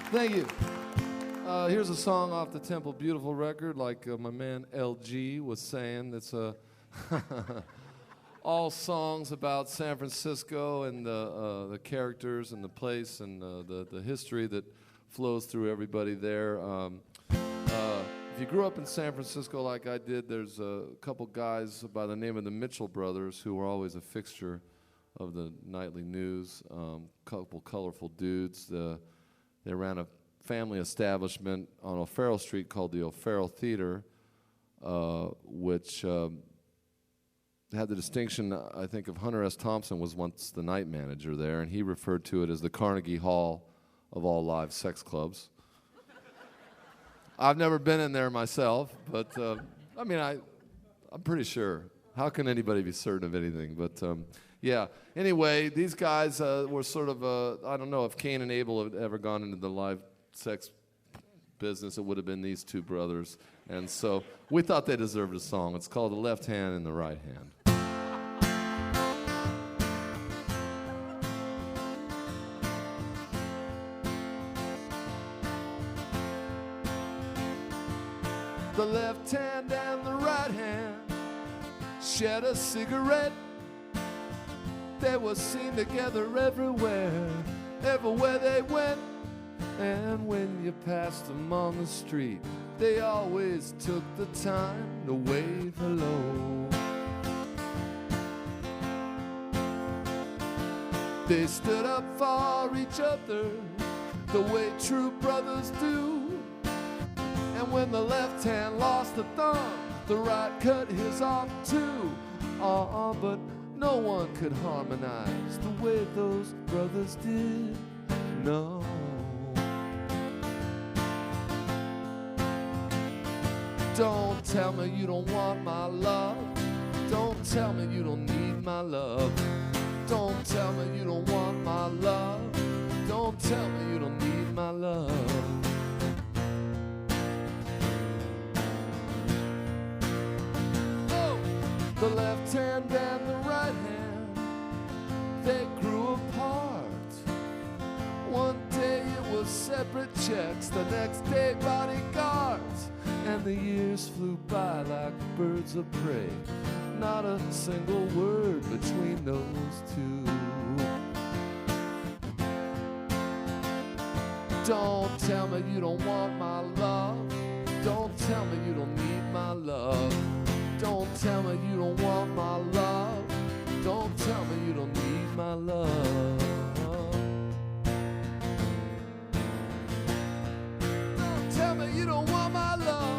Thank you. Here's a song off the Temple Beautiful record, like my man LG was saying. That's all songs about San Francisco and the characters and the place and the history that flows through everybody there. If you grew up in San Francisco like I did, there's a couple guys by the name of the Mitchell brothers who were always a fixture of the nightly news. Couple colorful dudes. They ran a family establishment on O'Farrell Street called the O'Farrell Theater, which had the distinction, I think, of Hunter S. Thompson was once the night manager there, and he referred to it as the Carnegie Hall of all live sex clubs. I've never been in there myself, but I mean, I'm pretty sure. How can anybody be certain of anything? But yeah. Anyway, these guys were sort of, I don't know if Cain and Abel had ever gone into the live sex business. It would have been these two brothers. And so we thought they deserved a song. It's called The Left Hand and the Right Hand. The left hand and the right hand shared a cigarette. They were seen together everywhere, everywhere they went. And when you passed them on the street, they always took the time to wave hello. They stood up for each other the way true brothers do. And when the left hand lost the thumb, the right cut his off too. But no one could harmonize the way those brothers did. No. Don't tell me you don't want my love. Don't tell me you don't need my love. Don't tell me you don't want my love. Don't tell me you don't need my love. The left hand and the right hand, they grew apart. One day it was separate checks, the next day bodyguards. And the years flew by like birds of prey. Not a single word between those two. Don't tell me you don't want my love. Don't tell me you don't need my love. Don't tell me you don't want my love. Don't tell me you don't need my love. Don't tell me you don't want my love.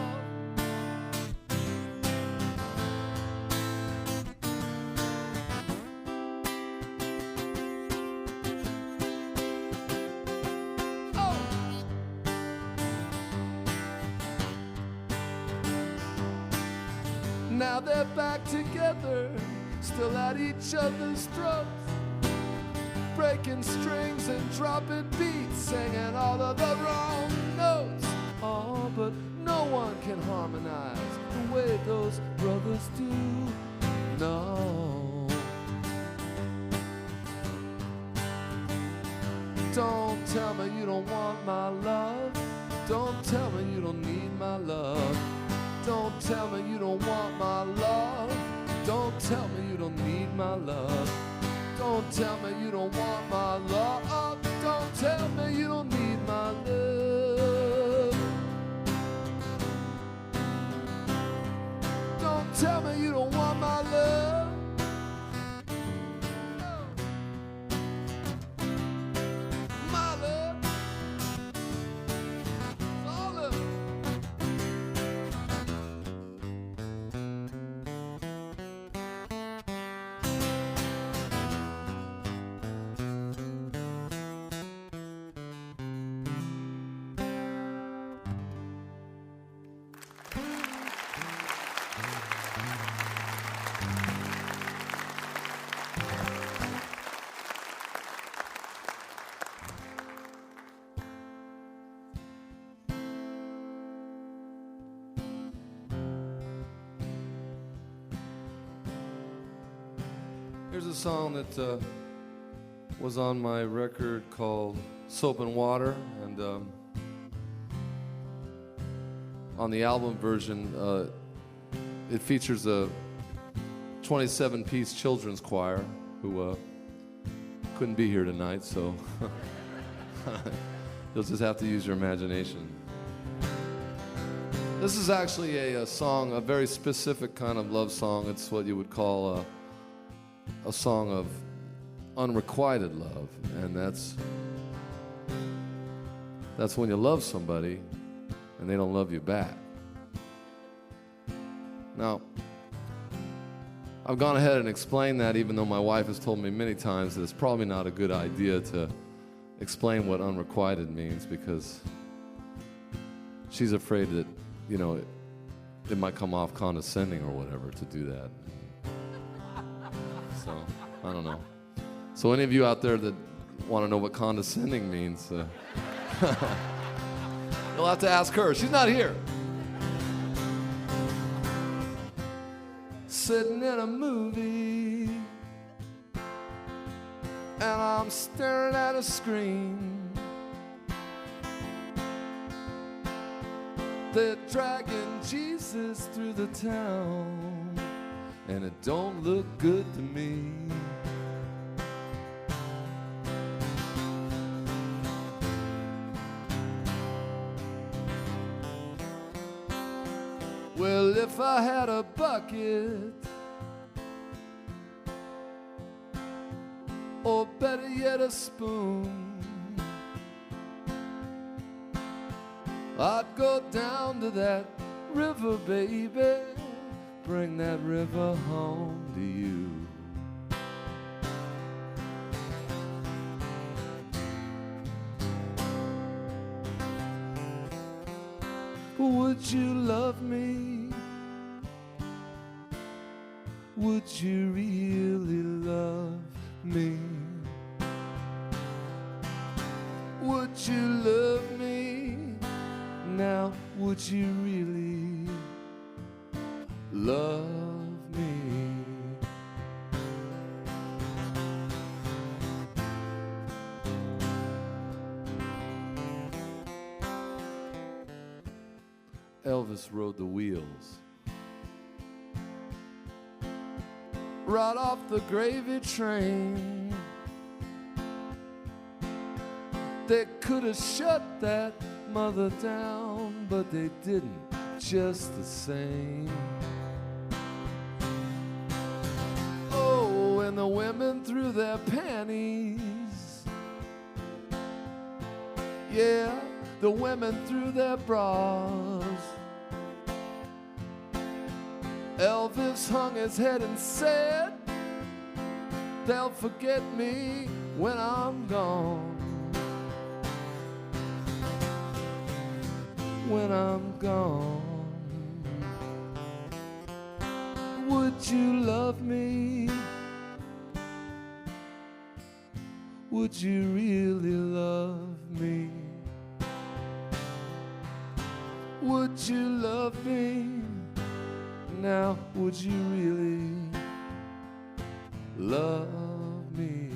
Now they're back together, still at each other's throats, breaking strings and dropping beats, singing all of the wrong notes. Oh, but no one can harmonize the way those brothers do. No. Don't tell me you don't want my love. Don't tell me you don't need my love. Don't tell me you don't want my love. Don't tell me you don't need my love. Don't tell me you don't want my love. Don't tell me you don't need my love. Don't tell me you don't want my love. My love. All love. Here's a song that was on my record called Soap and Water, and on the album version, it features a 27-piece children's choir who couldn't be here tonight, so you'll just have to use your imagination. This is actually a song, a very specific kind of love song. It's what you would call a song of unrequited love, and that's when you love somebody and they don't love you back. Now, I've gone ahead and explained that, even though my wife has told me many times that it's probably not a good idea to explain what unrequited means, because she's afraid that, you know, it might come off condescending or whatever to do that. So, I don't know. So any of you out there that want to know what condescending means, you'll have to ask her. She's not here. Sitting in a movie, and I'm staring at a screen. They're dragging Jesus through the town, and it don't look good to me. Well, if I had a bucket, or better yet a spoon, I'd go down to that river, baby, bring that river home to you. Would you love me? Would you really love me? Would you love me? Now, would you really love me? Elvis rode the wheels right off the gravy train. They could have shut that mother down, but they didn't, just the same. Oh, and the women threw their panties. Yeah, the women threw their bras. Elvis hung his head and said, they'll forget me when I'm gone. When I'm gone. Would you love me? Would you really love me? Would you love me? Now, would you really love me?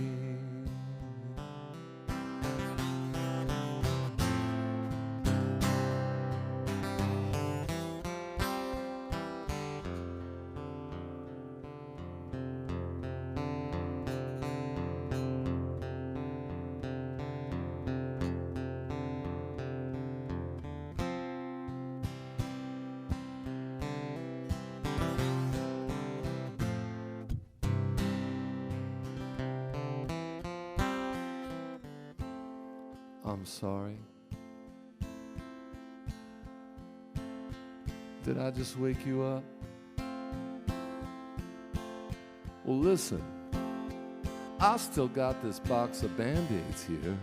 I'm sorry. Did I just wake you up? Well, listen, I still got this box of Band-Aids here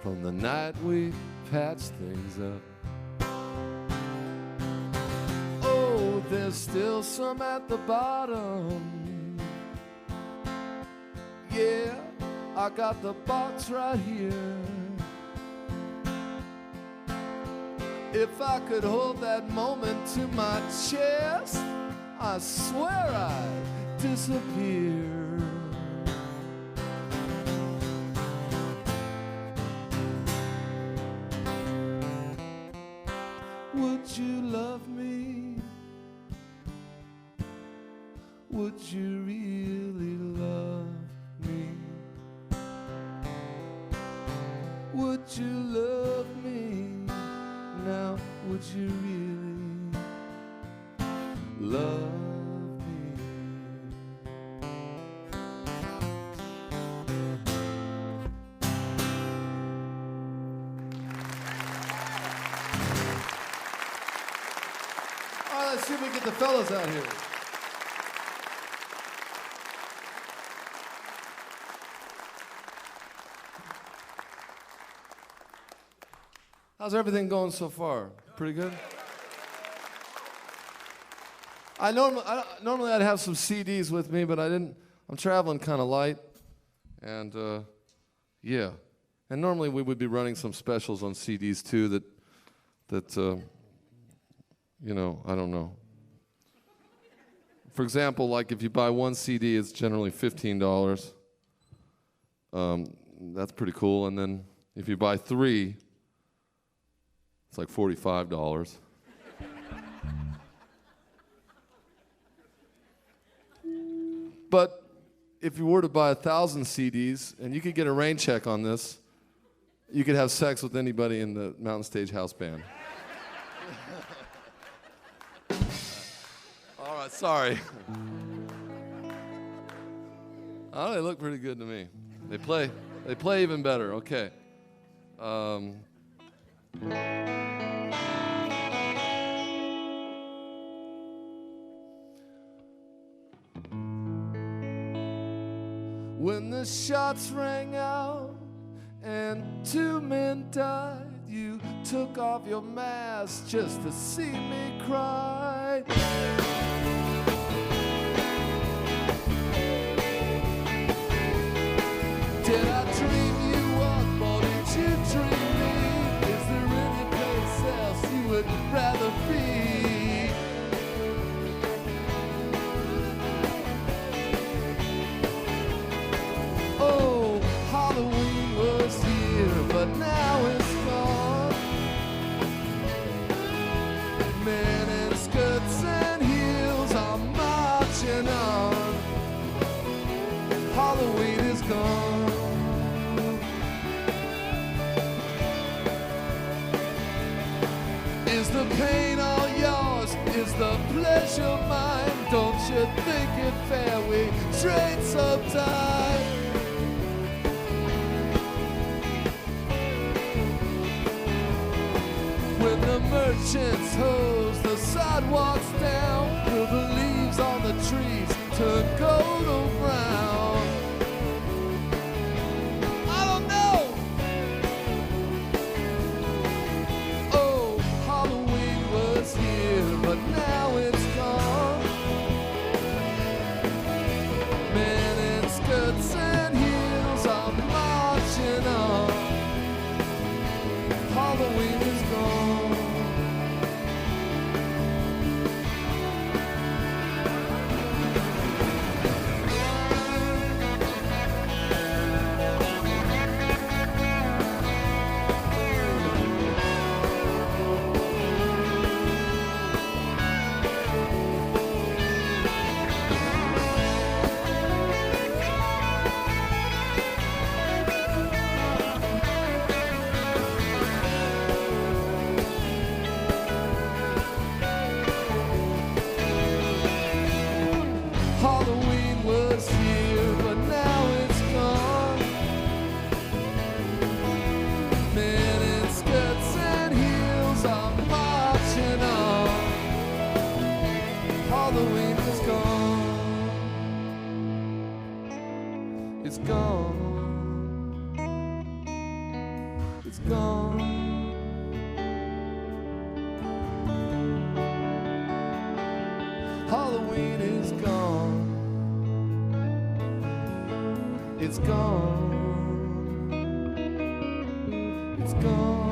from the night we patched things up. Oh, there's still some at the bottom. Yeah, I got the box right here. If I could hold that moment to my chest, I swear I'd disappear. Would you love me? Would you really love me? Would you love me? Now, would you really love me. All right, let's see if we get the fellas out here. How's everything going so far? Pretty good? Normally I'd have some CDs with me, but I didn't. I'm traveling kind of light, and yeah. And normally we would be running some specials on CDs too. That you know, I don't know. For example, like if you buy one CD, it's generally $15. That's pretty cool. And then if you buy 3, it's like $45. But if you were to buy 1,000 CDs, and you could get a rain check on this, you could have sex with anybody in the Mountain Stage House Band. All right, sorry. Oh, they look pretty good to me. They play even better. Okay. When the shots rang out and 2 men died, you took off your mask just to see me cry. Did I dream you up or did you dream me? Is there any place else you would rather be? Oh, Halloween was here, but now it's gone. Men in skirts and heels are marching on. Halloween is gone. Is the pain all yours? Is the pleasure mine? Don't you think it fair we trade some time? When the merchants hose the sidewalks down, will the leaves on the trees turn gold or brown? I don't know. Oh, Halloween was here, but now it's gone. Men in skirts and heels are marching on. Halloween is gone. Halloween was here, but now it's gone. Men in skirts and heels are marching on. Halloween is gone. It's gone. It's gone. Halloween is gone. It's gone. It's gone.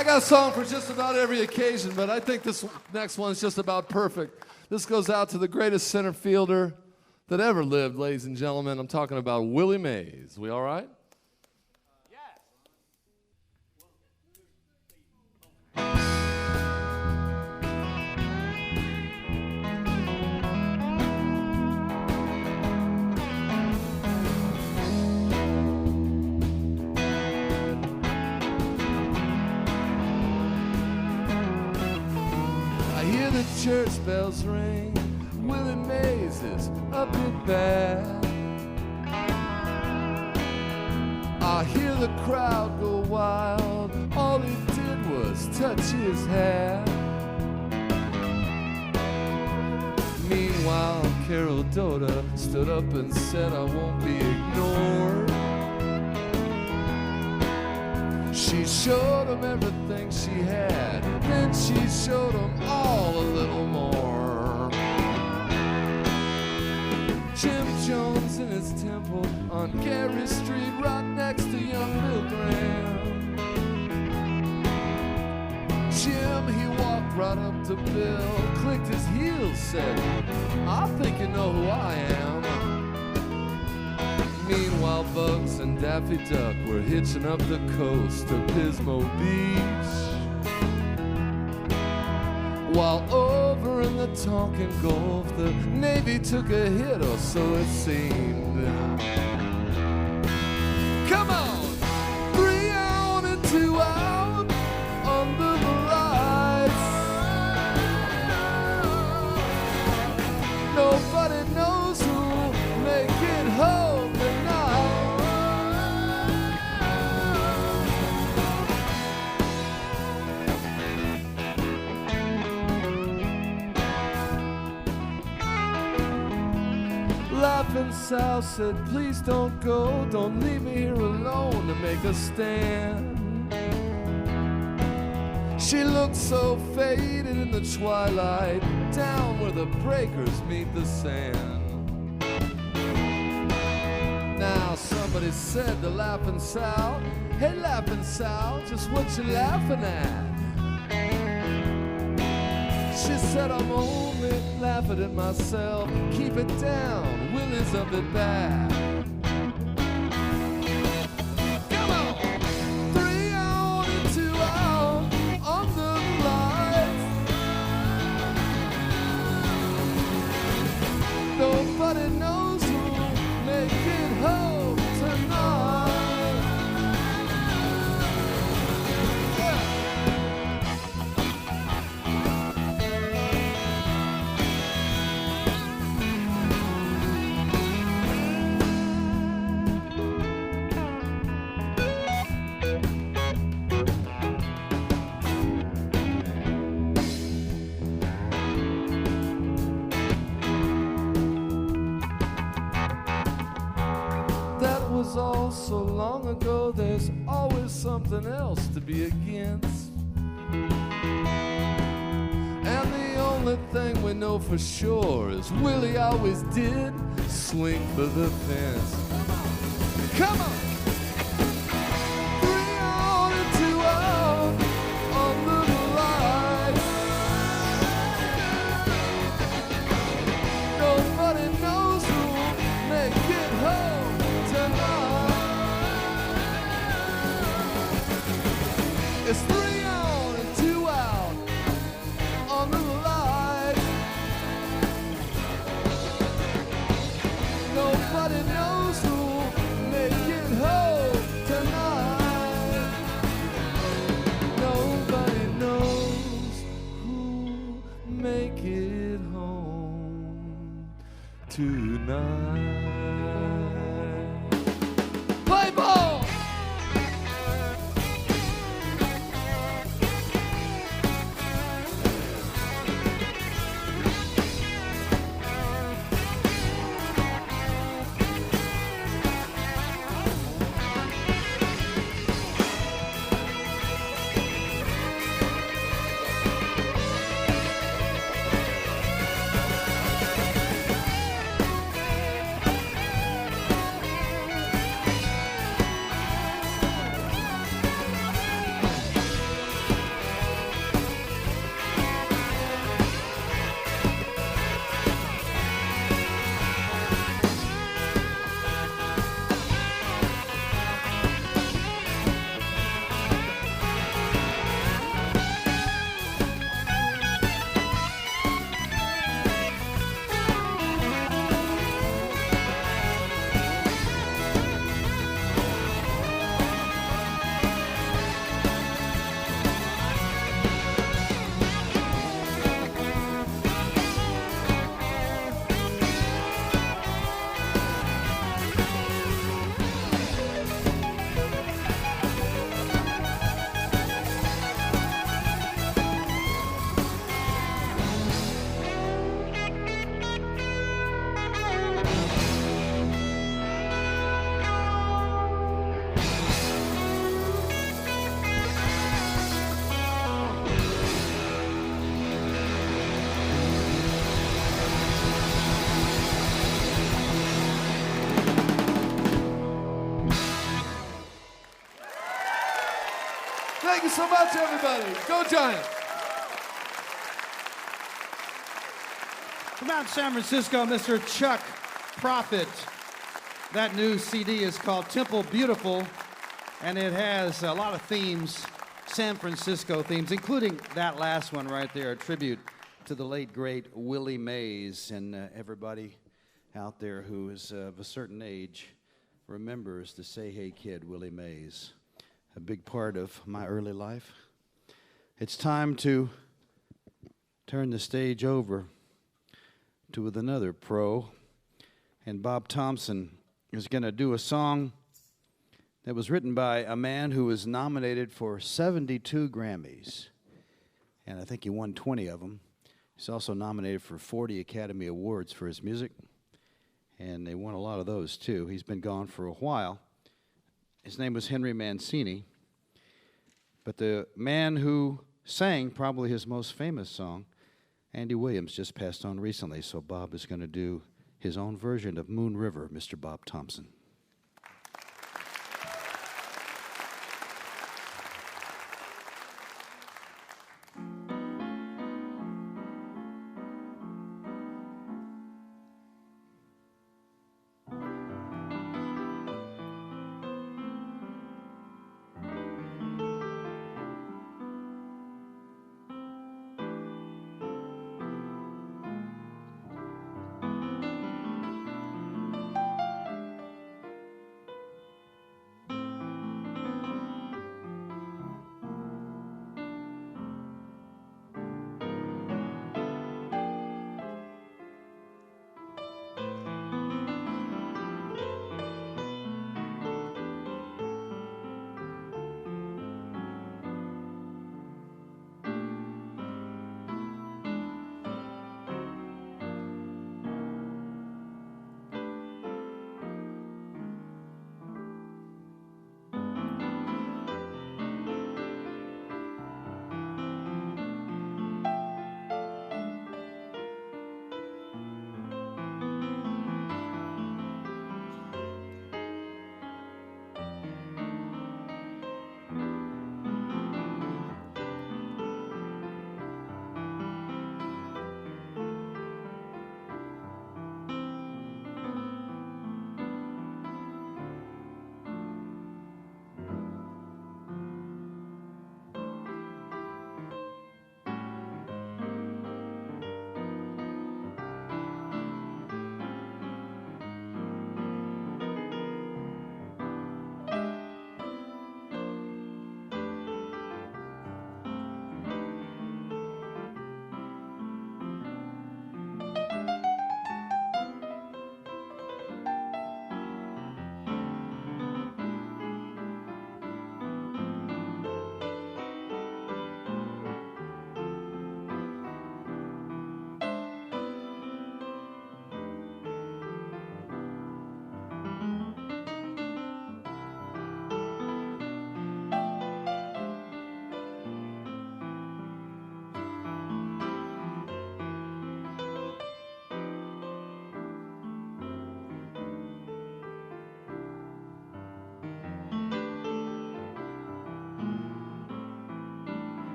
I got a song for just about every occasion, but I think this next one's just about perfect. This goes out to the greatest center fielder that ever lived, ladies and gentlemen. I'm talking about Willie Mays. We all right? I hear the church bells ring. Willie Mays is up in bed. I hear the crowd go wild. All he did was touch his hair. Meanwhile, Carol Doda stood up and said, I won't be ignored. She showed him everything she had, then she showed him all a little more. Jim Jones in his temple on Gary Street, right next to young Bill Graham. Jim, he walked right up to Bill, clicked his heels, said, I think you know who I am. Meanwhile, Bugs and Daffy Duck were hitching up the coast of Pismo Beach, while over in the Tonkin Gulf, the Navy took a hit, or so it seemed. Come on! 3 out and 2 out under the lights. Nobody knows who'll make it home tonight. Laughing Sal said, please don't go, don't leave me here alone to make a stand. She looked so faded in the twilight, down where the breakers meet the sand. Now somebody said to Laughing Sal, hey Laughing Sal, just what you laughing at? She said, I'm only laughing at myself. Keep it down, Willie's a bit bad. Come on! 3 out and 2 out under the lights. Nobody knows who'll make it home tonight. Was all so long ago, there's always something else to be against. And the only thing we know for sure is Willie always did swing for the fence. Come on! 3 out and 2 out under the lights. Nobody knows who'll make it home tonight. It's 3 out and 2 out on the light. Nobody knows who'll make it home tonight. Nobody knows who'll make it home tonight. Play ball! Thank you so much, everybody. Go Giants. From out San Francisco, Mr. Chuck Prophet. That new CD is called Temple Beautiful, and it has a lot of themes, San Francisco themes, including that last one right there, a tribute to the late, great Willie Mays. And everybody out there who is of a certain age remembers the Say Hey Kid, Willie Mays, a big part of my early life. It's time to turn the stage over to with another pro, and Bob Thompson is going to do a song that was written by a man who was nominated for 72 Grammys, and I think he won 20 of them. He's also nominated for 40 Academy Awards for his music, and they won a lot of those too. He's been gone for a while. His name was Henry Mancini, but the man who sang probably his most famous song, Andy Williams, just passed on recently, so Bob is going to do his own version of Moon River, Mr. Bob Thompson.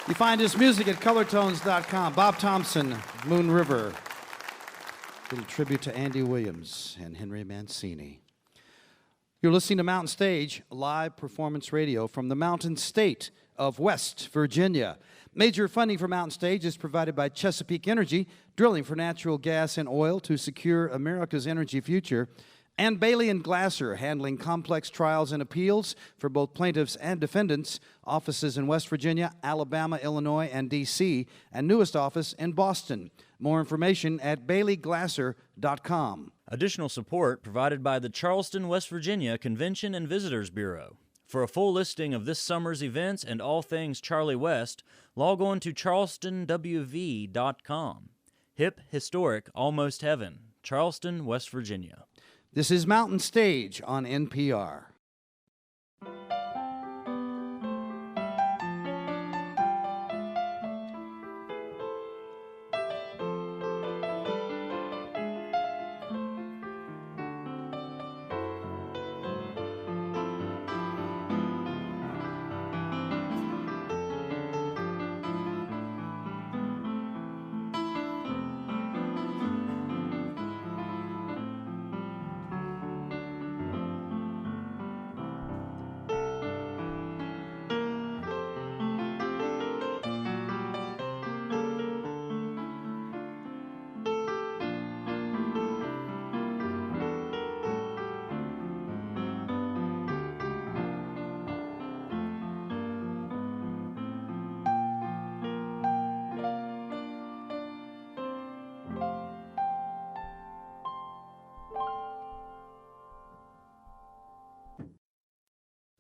You find his music at colortones.com. Bob Thompson, Moon River. Little tribute to Andy Williams and Henry Mancini. You're listening to Mountain Stage, live performance radio from the Mountain State of West Virginia. Major funding for Mountain Stage is provided by Chesapeake Energy, drilling for natural gas and oil to secure America's energy future, and Bailey and Glasser, handling complex trials and appeals for both plaintiffs and defendants, offices in West Virginia, Alabama, Illinois, and D.C., and newest office in Boston. More information at baileyglasser.com. Additional support provided by the Charleston, West Virginia Convention and Visitors Bureau. For a full listing of this summer's events and all things Charlie West, log on to charlestonwv.com. Hip, historic, almost heaven. Charleston, West Virginia. This is Mountain Stage on NPR.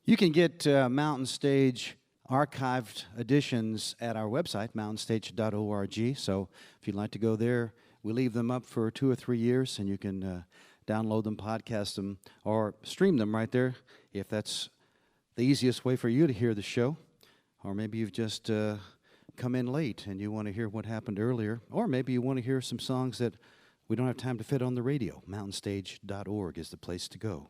You can get Mountain Stage archived editions at our website, mountainstage.org. So if you'd like to go there, we leave them up for 2 or 3 years, and you can download them, podcast them, or stream them right there if that's the easiest way for you to hear the show. Or maybe you've just come in late and you want to hear what happened earlier. Or maybe you want to hear some songs that we don't have time to fit on the radio. Mountainstage.org is the place to go.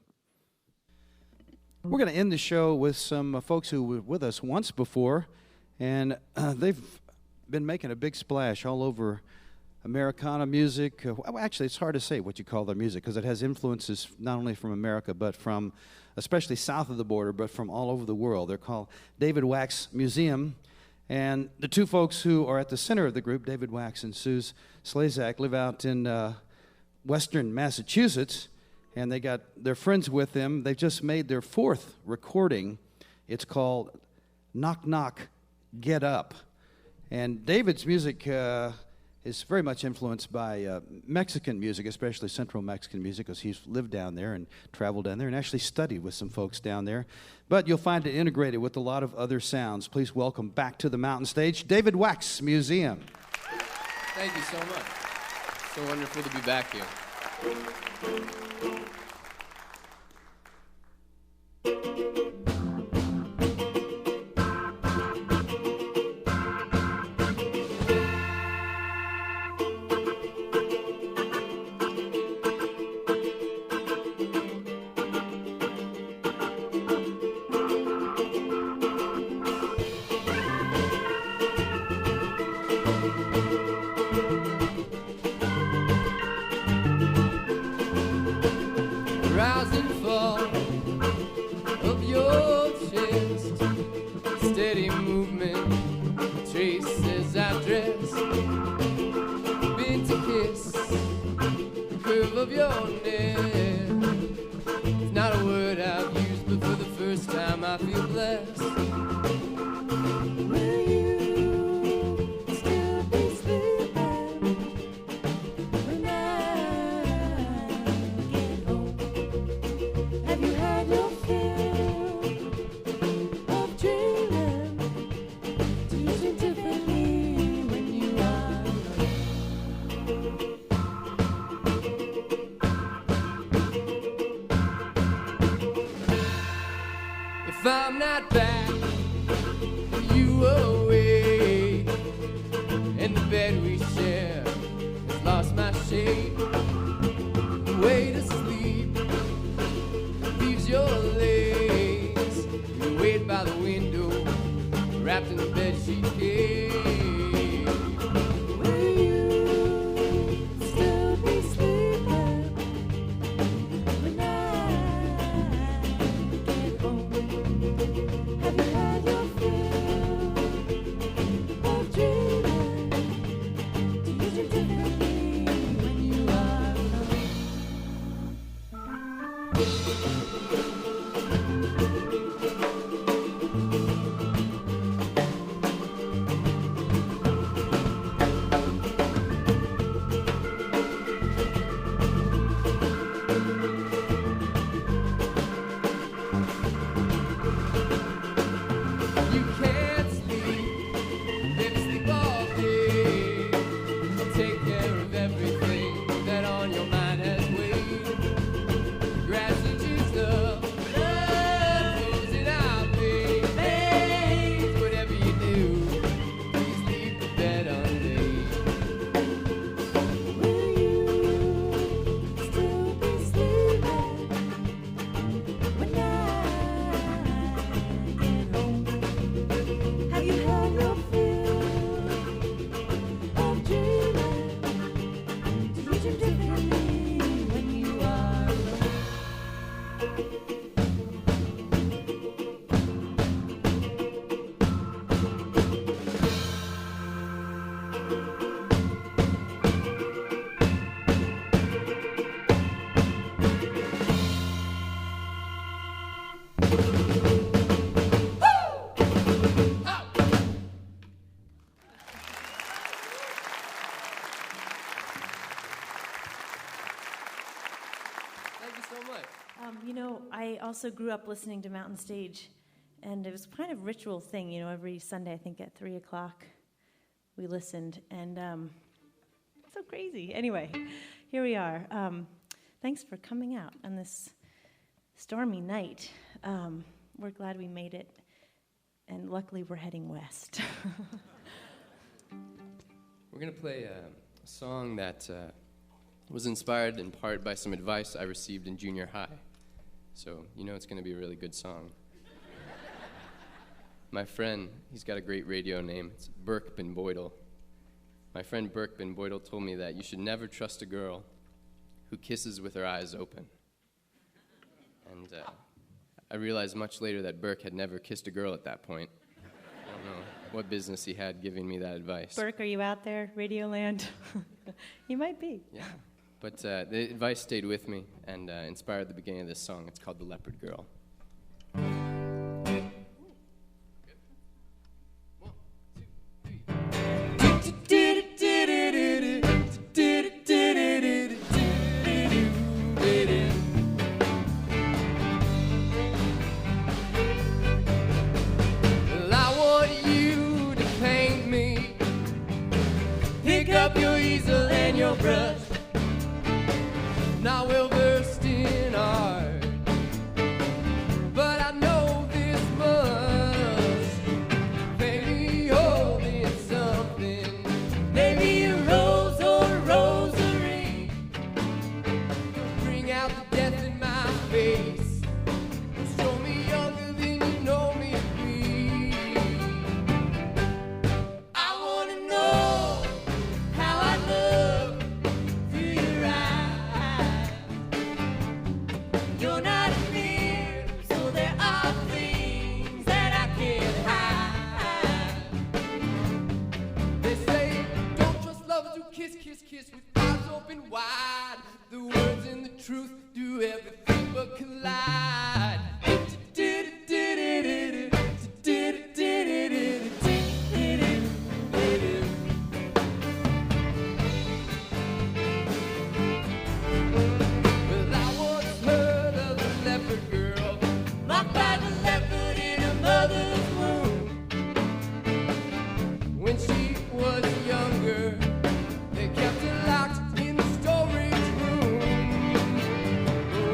We're going to end the show with some folks who were with us once before, and they've been making a big splash all over Americana music. Well, actually, it's hard to say what you call their music because it has influences not only from America, but from, especially south of the border, but from all over the world. They're called David Wax Museum, and the two folks who are at the center of the group, David Wax and Suze Slazak, live out in western Massachusetts. And they're friends with them. They've just made their 4th recording. It's called Knock Knock, Get Up. And David's music is very much influenced by Mexican music, especially Central Mexican music, because he's lived down there and traveled down there and actually studied with some folks down there. But you'll find it integrated with a lot of other sounds. Please welcome back to the Mountain Stage, David Wax Museum. Thank you so much. So wonderful to be back here. Rise and fall of your chest, steady movement, traces I dress, been to kiss, the curve of your neck. It's not a word I've used, but for the first time I feel blessed. Will you still be sleeping when I get home? Have you had your fill of dreaming? Teaching differently when you are alone. If I'm not back, you away, and the bed we share has lost my shape. The way to sleep leaves your legs. You wait by the window, wrapped in a bedsheet cave. Will you still be sleeping when I get home? Have you had your fill of dreaming? Do you dream differently when you are alone? You can't sleep, then sleep all day. Take care of everything that on your mind has weighed. Grass itches up, blood flows in our veins. Whatever you do, please leave the bed unmade. Will you still be sleeping when I get home? Have you had your fill of dreaming? Do you dream differently when you are alone? Thank you so much. You know, I also grew up listening to Mountain Stage, and it was kind of a ritual thing. You know, every Sunday, I think at 3 o'clock, we listened, and so crazy. Anyway, here we are. Thanks for coming out on this stormy night. We're glad we made it, and luckily we're heading west. We're going to play a song that was inspired in part by some advice I received in junior high. So, you know it's going to be a really good song. My friend, he's got a great radio name. It's Burke Ben Boydell. My friend Burke Ben Boydell told me that you should never trust a girl who kisses with her eyes open. And I realized much later that Burke had never kissed a girl at that point. I don't know what business he had giving me that advice. Burke, are you out there, Radio Land? You might be. Yeah. But the advice stayed with me and inspired the beginning of this song. It's called The Leopard Girl. Well, I want you to paint me. Pick up your easel and your brush. Not well versed in art, but I know this much. Maybe holding something, maybe a rose or a rosary. Bring out the death in my face. Show me younger than you know me to be. I wanna know how I look through your eyes. You're not a mirror, so there are things that I can't hide. They say, don't trust lovers who kiss, kiss, kiss with eyes open wide. The words and the truth do everything but collide. Well, I once heard of a leopard girl locked by the leopard in her mother's womb. When she was younger, they kept her locked in the storage room.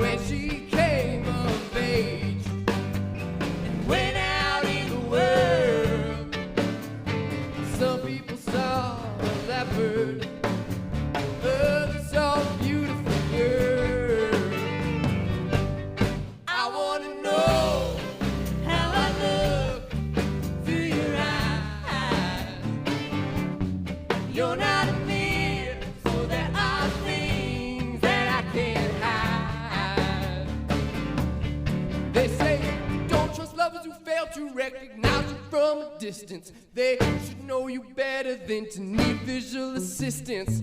When she came of age and went out in the world, some people saw a leopard, others saw a beautiful girl. I wanna know They say, don't trust lovers who fail to recognize you from a distance. They should know you better than to need visual assistance.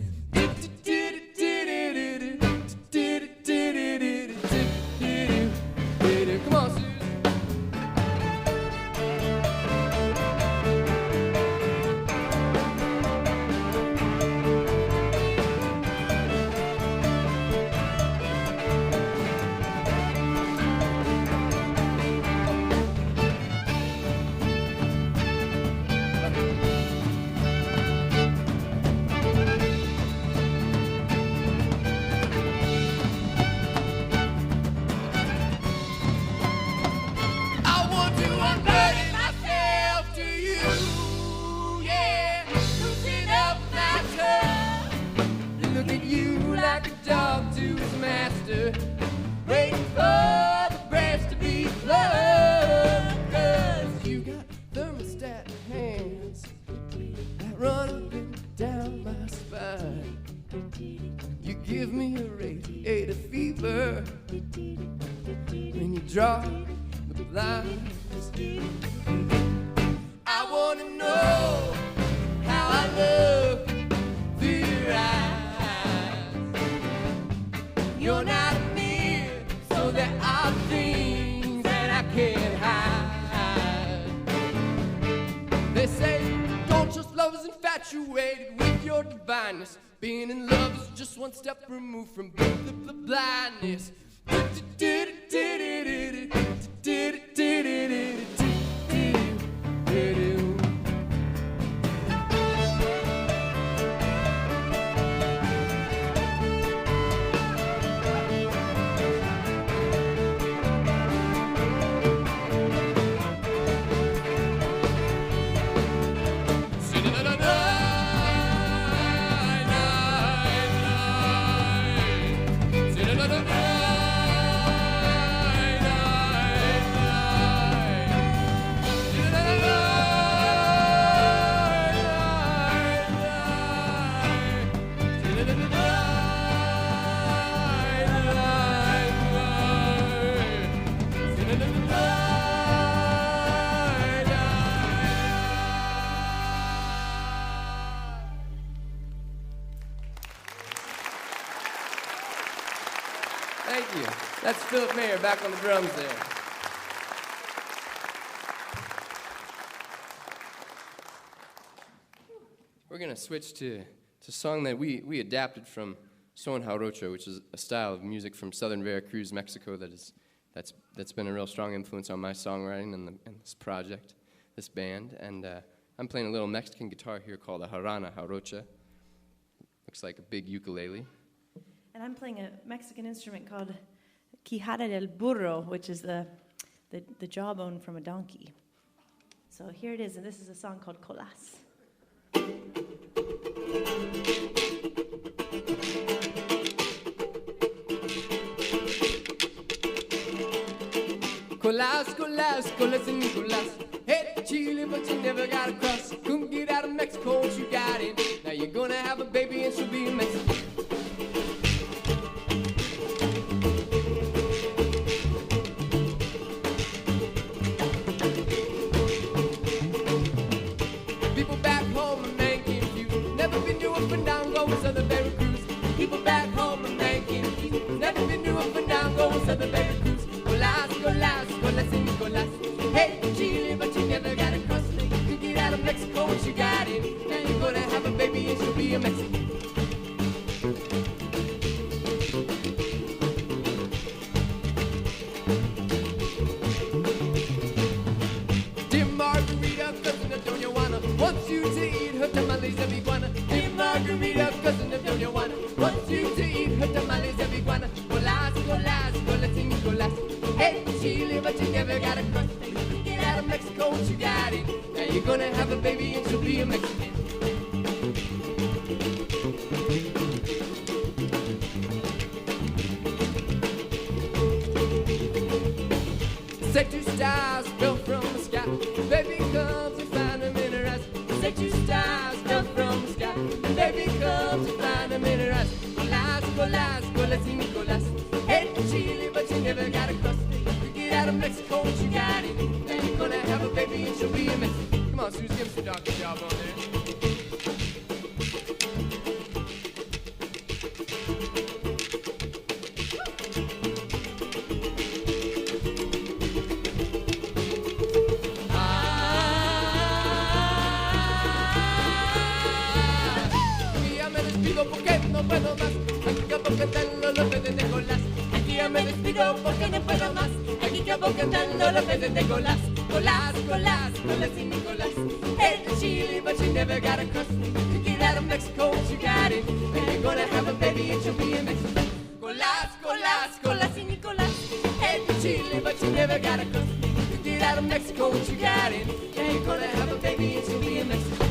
Come on, Susan. Being in love is just one step removed from blindness. Thank you. That's Philip Mayer back on the drums there. We're going to switch to a song that we adapted from son jarocho, which is a style of music from southern Veracruz, Mexico, that's been a real strong influence on my songwriting and this project, this band. And I'm playing a little Mexican guitar here called a jarana jarocha. Looks like a big ukulele. And I'm playing a Mexican instrument called quijada del burro, which is the jawbone from a donkey. So here it is, and this is a song called Colas. Colas, colas, colas and colas. Hey, Chile, but you never got across. Couldn't get out of Mexico once you got in. Now you're gonna have a baby and she'll be a Mexican. People back home are man confused. Never been to up and down, going southern Veracruz. People back home are man confused. Never been to up and down, going southern Veracruz. Colas, colas, colas and colas. Hey, Chile, but you never got across. You get out of Mexico once you got in. Now you're gonna have a baby and she'll be a Mexican. Dear Margarita, cousin of Doña Juana, wants you to eat her tamales of iguana. Dear Margarita, cousin of Doña Juana, wants you to eat her tamales of iguana. Colas, colas, colas and colas. Hey, Chile, but you never got across. You get out of Mexico once you got in. Now you're gonna have a baby and she'll be a Mexican. Say two stars fell from the sky. Baby comes to find them in her eyes. Say two stars fell from the sky. Baby comes to find them in her eyes. Colas, colas, colas y colas. Hey, Chile, but you never got across. You get out out of Mexico, what you got it. Now you're gonna have a baby and she'll be a Mexican. Come on, Susie, give him some doctor job on there. Porque no puedo más, aquí acabo cantando López de Nicolás. Aquí ya me despido porque no puedo más, aquí acabo cantando López de Nicolás. Colás, Colás, Colás y Nicolás. Hey, to Chile, but you never got a crust. You get out of Mexico, you got it. And you're gonna have a baby and she'll be in Mexico. Colás, Colás, Colás y Nicolás. Hey, to Chile, but you never got a crust. You get out of Mexico, you got it. And you're gonna have a baby and she'll be in Mexico.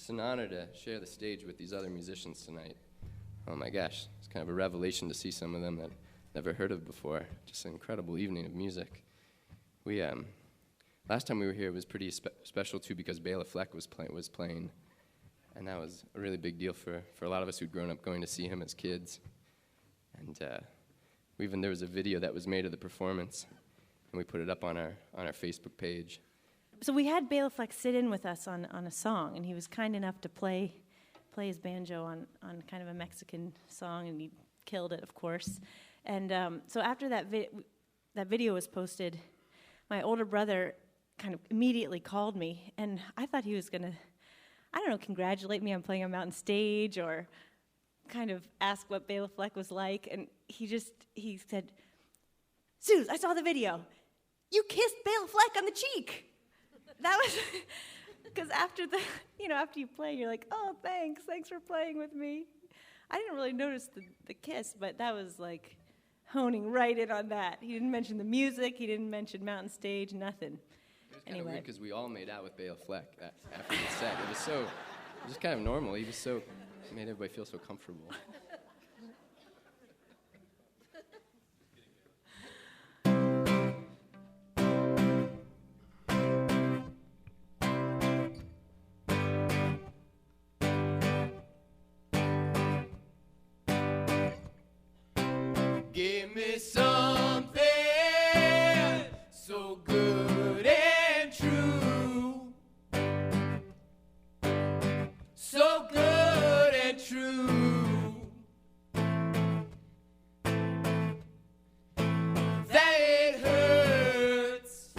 An honor to share the stage with these other musicians tonight. Oh my gosh, it's kind of a revelation to see some of them that I've never heard of before. Just an incredible evening of music. We last time we were here it was pretty special too because Bela Fleck was playing, and that was a really big deal for a lot of us who'd grown up going to see him as kids. And there was a video that was made of the performance, and we put it up on our Facebook page. So we had Bela Fleck sit in with us on a song, and he was kind enough to play his banjo on kind of a Mexican song, and he killed it, of course. And so after that video was posted, my older brother kind of immediately called me, and I thought he was going to, I don't know, congratulate me on playing on Mountain Stage or kind of ask what Bela Fleck was like. And he said, "Suze, I saw the video. You kissed Bela Fleck on the cheek." That was because after you play, you're like, "Oh, thanks for playing with me." I didn't really notice the kiss, but that was like honing right in on that. He didn't mention the music. He didn't mention Mountain Stage. Nothing. It was kind of weird because we all made out with Bela Fleck after the set. It was just kind of normal. He made everybody feel so comfortable. Give me something so good and true, so good and true, that it hurts.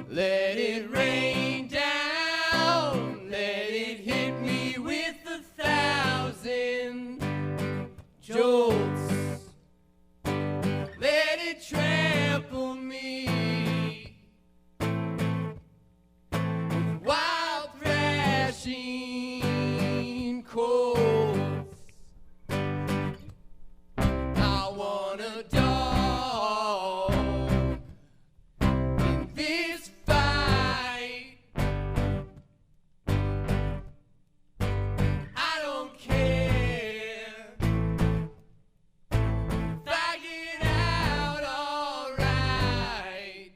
Let it rain down, let it hit me with 1,000 jolts. Let it trample me with wild thrashing colts. I want a dog in this fight. I don't care if I get out all right.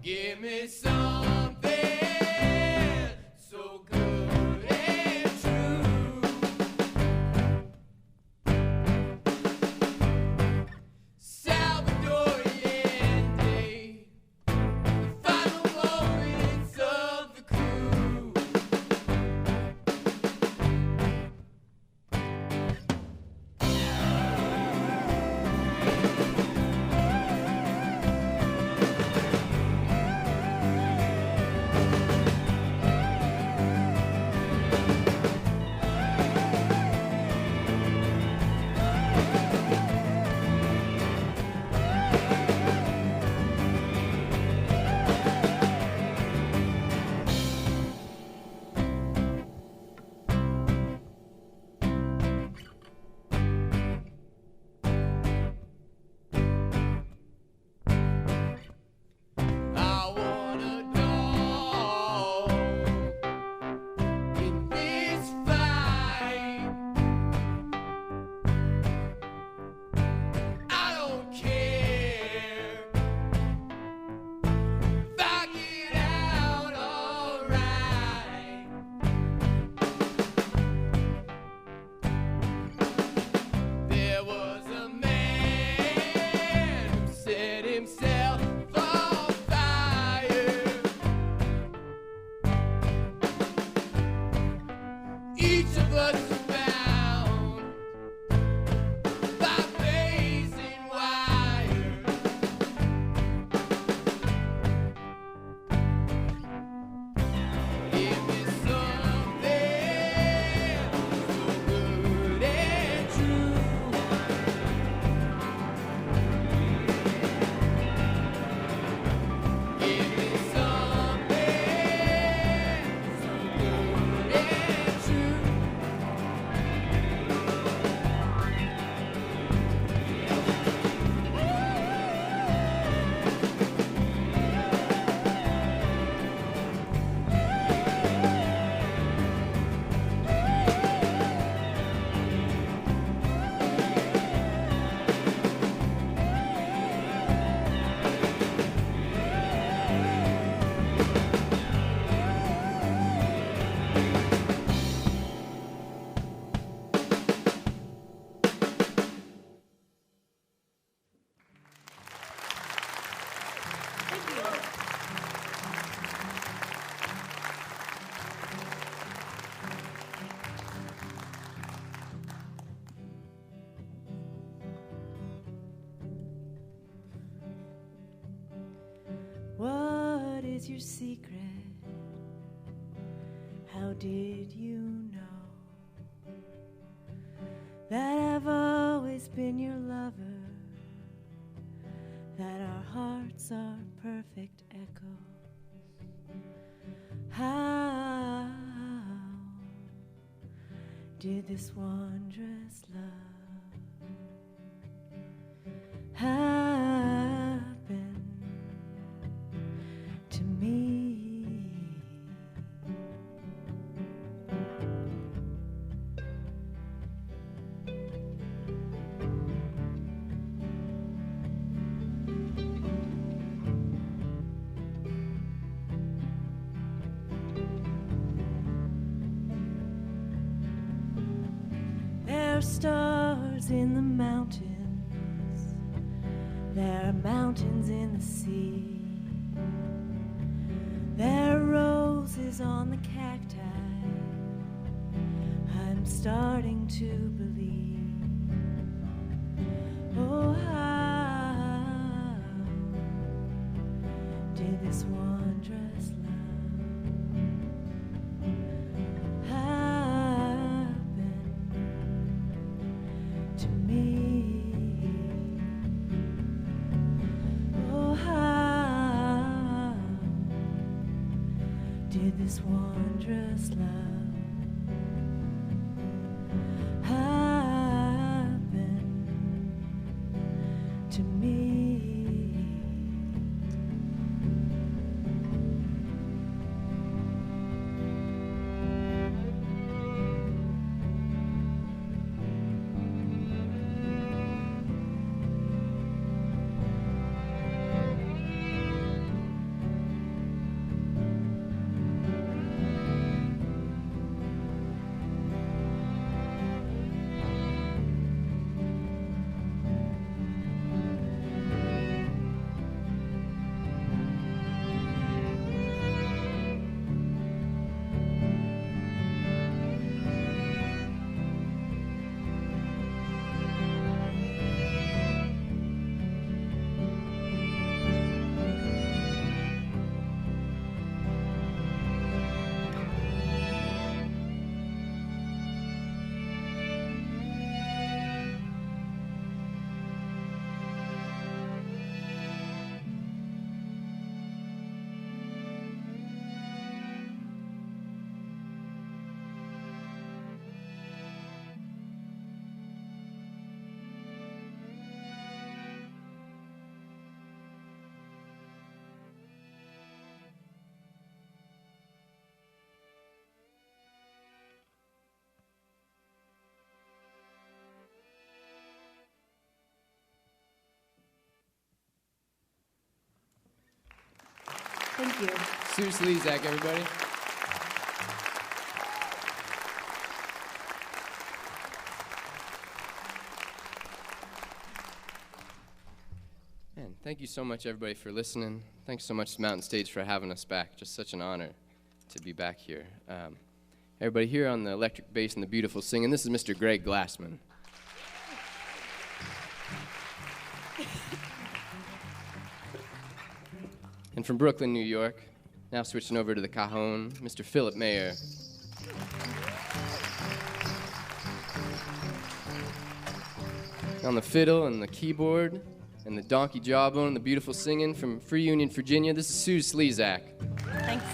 Give me something so good and true, Each of us is bound by blazing wire. Give me something so good and true. Give me something so good and true. What is your secret? How did you know that I've always been your lover? That our hearts are perfect echoes? How did this wondrous love happen to me? There are stars in the mountains, there are mountains in the sea. There are roses on the cacti. I'm starting to believe. Oh, how did this wondrous love happen to me? Oh, how did this wondrous love happen to me? Thank you. Sue Slezak, everybody. Man, thank you so much, everybody, for listening. Thanks so much to Mountain Stage for having us back. Just such an honor to be back here. everybody here on the electric bass and the beautiful singing. This is Mr. Greg Glassman. And from Brooklyn, New York, now switching over to the cajon, Mr. Philip Mayer. On the fiddle and the keyboard and the donkey jawbone and the beautiful singing from Free Union, Virginia, this is Sue Slezak. Thanks.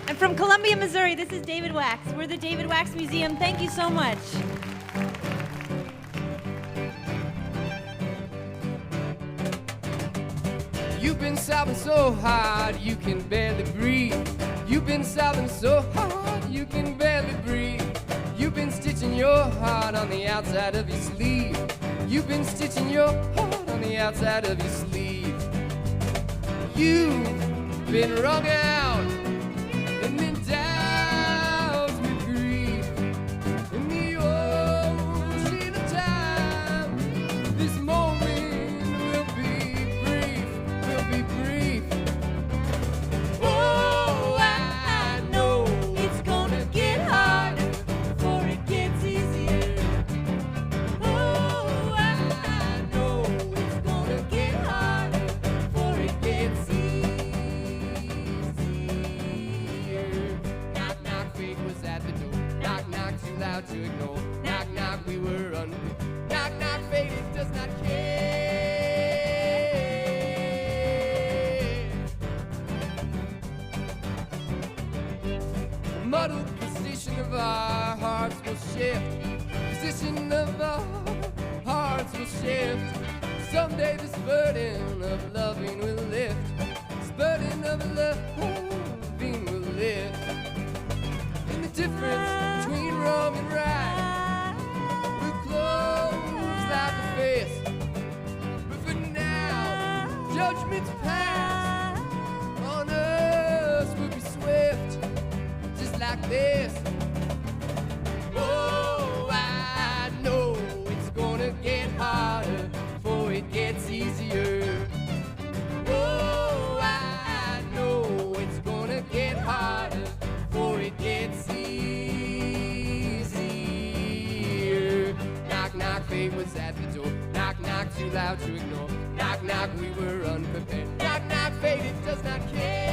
And from Columbia, Missouri, this is David Wax. We're the David Wax Museum. Thank you so much. You've been sobbing so hard you can barely breathe. You've been sobbing so hard you can barely breathe. You've been stitching your heart on the outside of your sleeve. You've been stitching your heart on the outside of your sleeve. You've been wrung out and been doused with grief. In the ocean of time, this moment will be brief, will be brief. Oh, I know it's gonna get harder before it gets easier. Oh, I know it's gonna get harder before it gets easier. Knock, knock, fate was at the door. Knock, knock, too loud to ignore. Knock, knock, we were unprepared. Knock, knock, fate, it does not care. The muddled position of our hearts will shift. Position of our hearts will shift. Someday this burden of loving will lift. This burden of loving will lift. And the difference between wrong and right will close like a fist. But for now, judgment's past on us will be swift, just like this. Oh, I know it's gonna get harder before it gets easier. Oh, I know it's gonna get harder before it gets easier. Knock, knock, fate was at the door. Knock, knock, too loud to ignore. Knock, knock, we were unprepared. Knock, knock, fate, it does not care.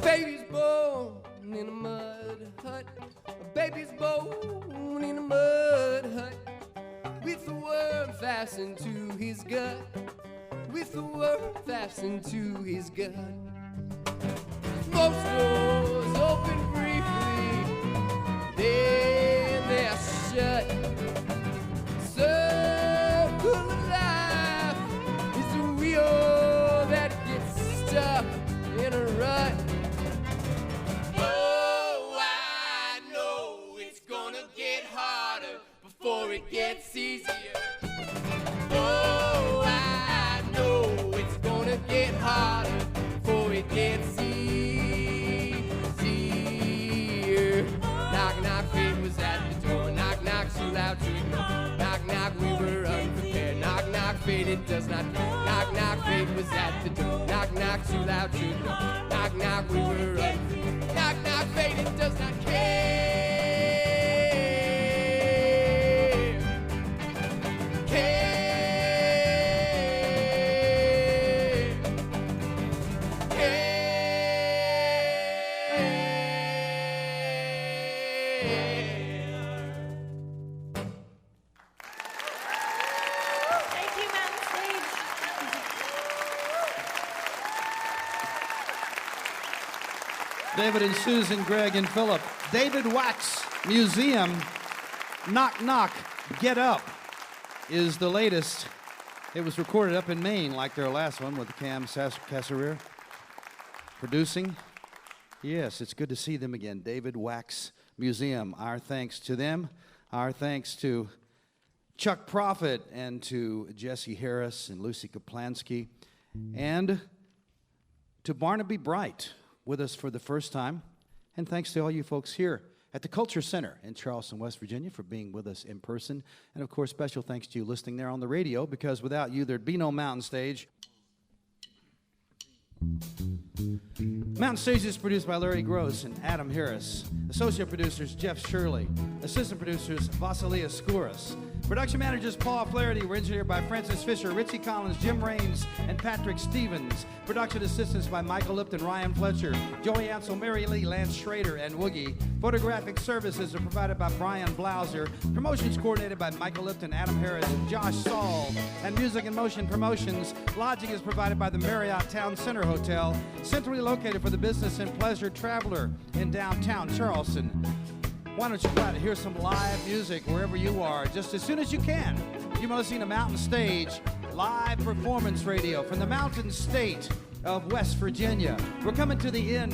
Baby's born in a mud hut. A baby's born in a mud hut. With a worm fastened to his gut. With a worm fastened to his gut. Most doors open briefly, then they're shut. Circle of life is a wheel that gets stuck in a rut. Oh, I know it's gonna get harder before it gets easier. Oh, I know it's gonna get harder before it gets easier. Knock, knock, fate was at the door. Knock, knock, too loud to ignore. Knock, knock, we were unprepared. Knock, knock, fate, it does not care. Knock, knock, fate was at the door. Knock, knock, too loud to ignore. Knock, knock, we were unprepared. Knock, knock, fate, it does not care. Thank you, Mountain Stage. David and Susan, Greg and Philip. David Wax Museum, Knock Knock, Get Up is the latest. It was recorded up in Maine like their last one with Cam Casserer producing. Yes, it's good to see them again. David Wax Museum. Our thanks to them. Our thanks to Chuck Prophet, and to Jesse Harris and Lucy Kaplansky, and to Barnaby Bright with us for the first time. And thanks to all you folks here at the Culture Center in Charleston, West Virginia for being with us in person. And of course, special thanks to you listening there on the radio, because without you, there'd be no Mountain Stage. Mountain Stage is produced by Larry Gross and Adam Harris. Associate producers Jeff Shirley. Assistant producers Vasilia Skouras. Production managers Paul Flaherty. We're engineered by Francis Fisher, Richie Collins, Jim Raines, and Patrick Stevens. Production assistants by Michael Lipton, Ryan Fletcher, Joey Ansel, Mary Lee, Lance Schrader, and Woogie. Photographic services are provided by Brian Blauser. Promotions coordinated by Michael Lipton, Adam Harris, and Josh Saul. And Music in Motion Promotions. Lodging is provided by the Marriott Town Center Hotel, centrally located for the business and pleasure traveler in downtown Charleston. Why don't you try to hear some live music wherever you are just as soon as you can? You've been listening to Mountain Stage, live performance radio from the Mountain State of West Virginia. We're coming to the end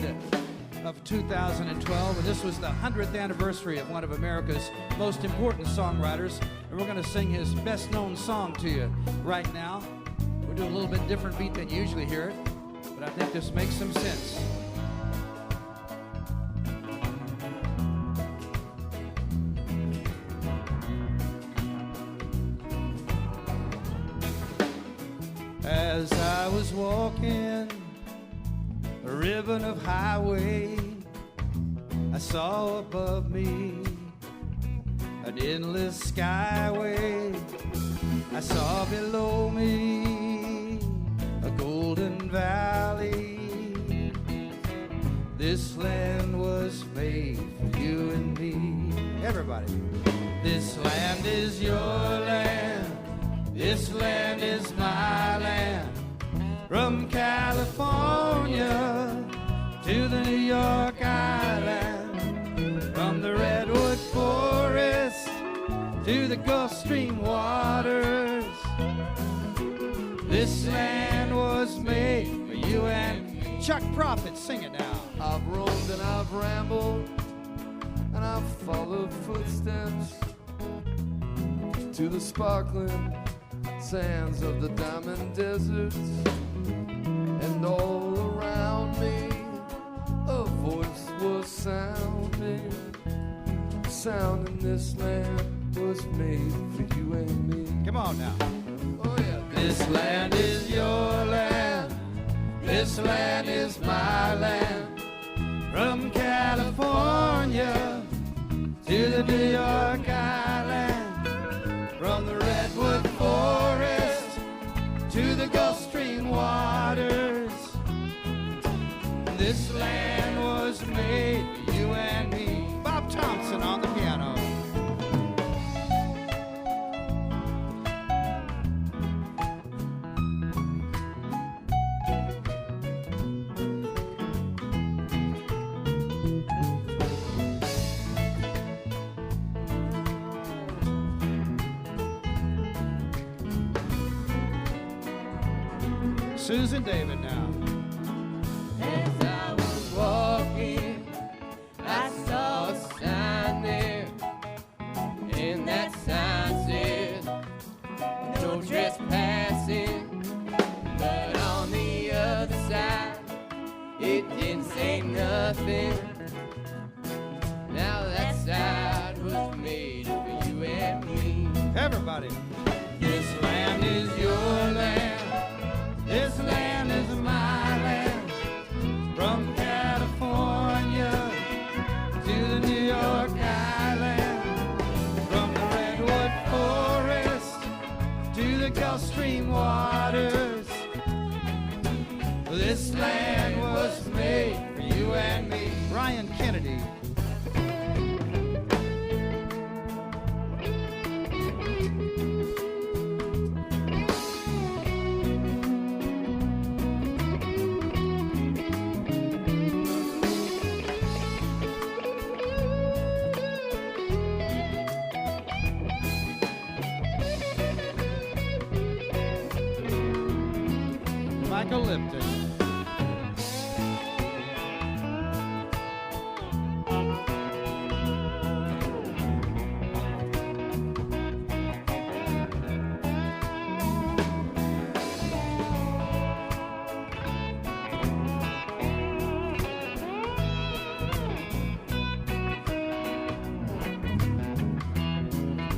of 2012, and this was the 100th anniversary of one of America's most important songwriters, and we're going to sing his best-known song to you right now. We'll do a little bit different beat than you usually hear it, but I think this makes some sense. As I was walking a ribbon of highway, I saw above me an endless skyway. I saw below me a golden valley. This land was made for you and me. Everybody. This land is your land. This land is my land. From California to the New York Island. From the redwood forest to the Gulf Stream waters. This land was made for you and me. Chuck Prophet, sing it now. I've roamed and I've rambled and I've followed footsteps to the sparkling sands of the diamond deserts, and all around me a voice was sounding. The sound in this land was made for you and me. Come on now. Oh yeah. This land is your land. This land is my land. From California to the New York Island. From the redwood forest to the Gulf Stream waters. This land was made for you and me. Bob Thompson on the piano. Susan David now. As I was walking, I saw a sign there, and that sign said, no trespassing. But on the other side, it didn't say nothing. Now that side was made for you and me. Everybody. This land is your land. This land is my land. From California to the New York Island. From the redwood forest to the Gulf Stream waters. This land was made for you and me. Brian Kennedy. Michael Lipton.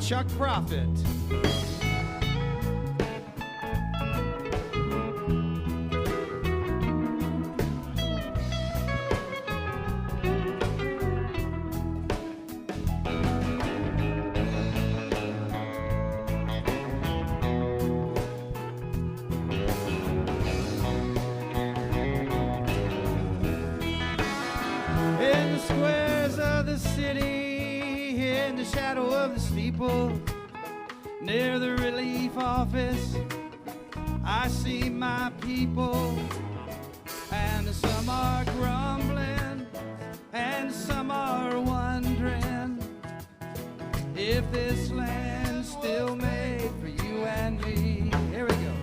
Chuck Prophet. In the squares of the city, in the shadow of the steeple, near the relief office, I see my people, and some are grumbling, and some are wondering if this land's still made for you and me. Here we go.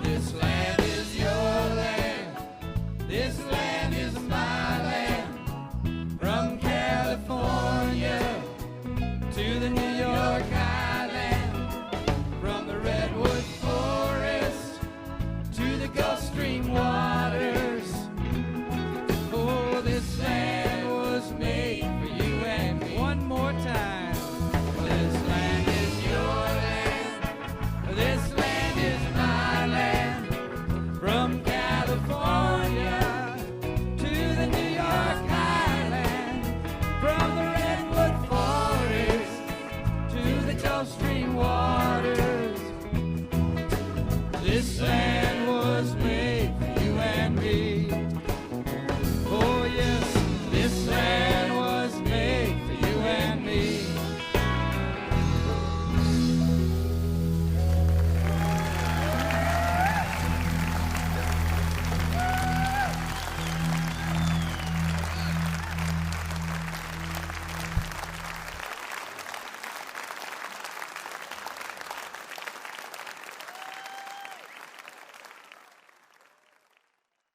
This land is your land. This land is my land. From California to the New York Island, from the Redwood Forest to the Gulf Stream waters. Oh, this land was made for you and me. One more time. This land is your land. This land is my land. From California to the New York Island, from the Redwood Forest to the Gulf Stream waters. This land was made for you and me. Oh yes, this land was made for you and me.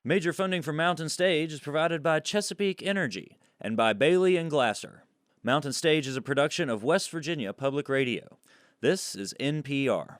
Major funding for Mountain Stage is provided by Chesapeake Energy and by Bailey and Glasser. Mountain Stage is a production of West Virginia Public Radio. This is NPR.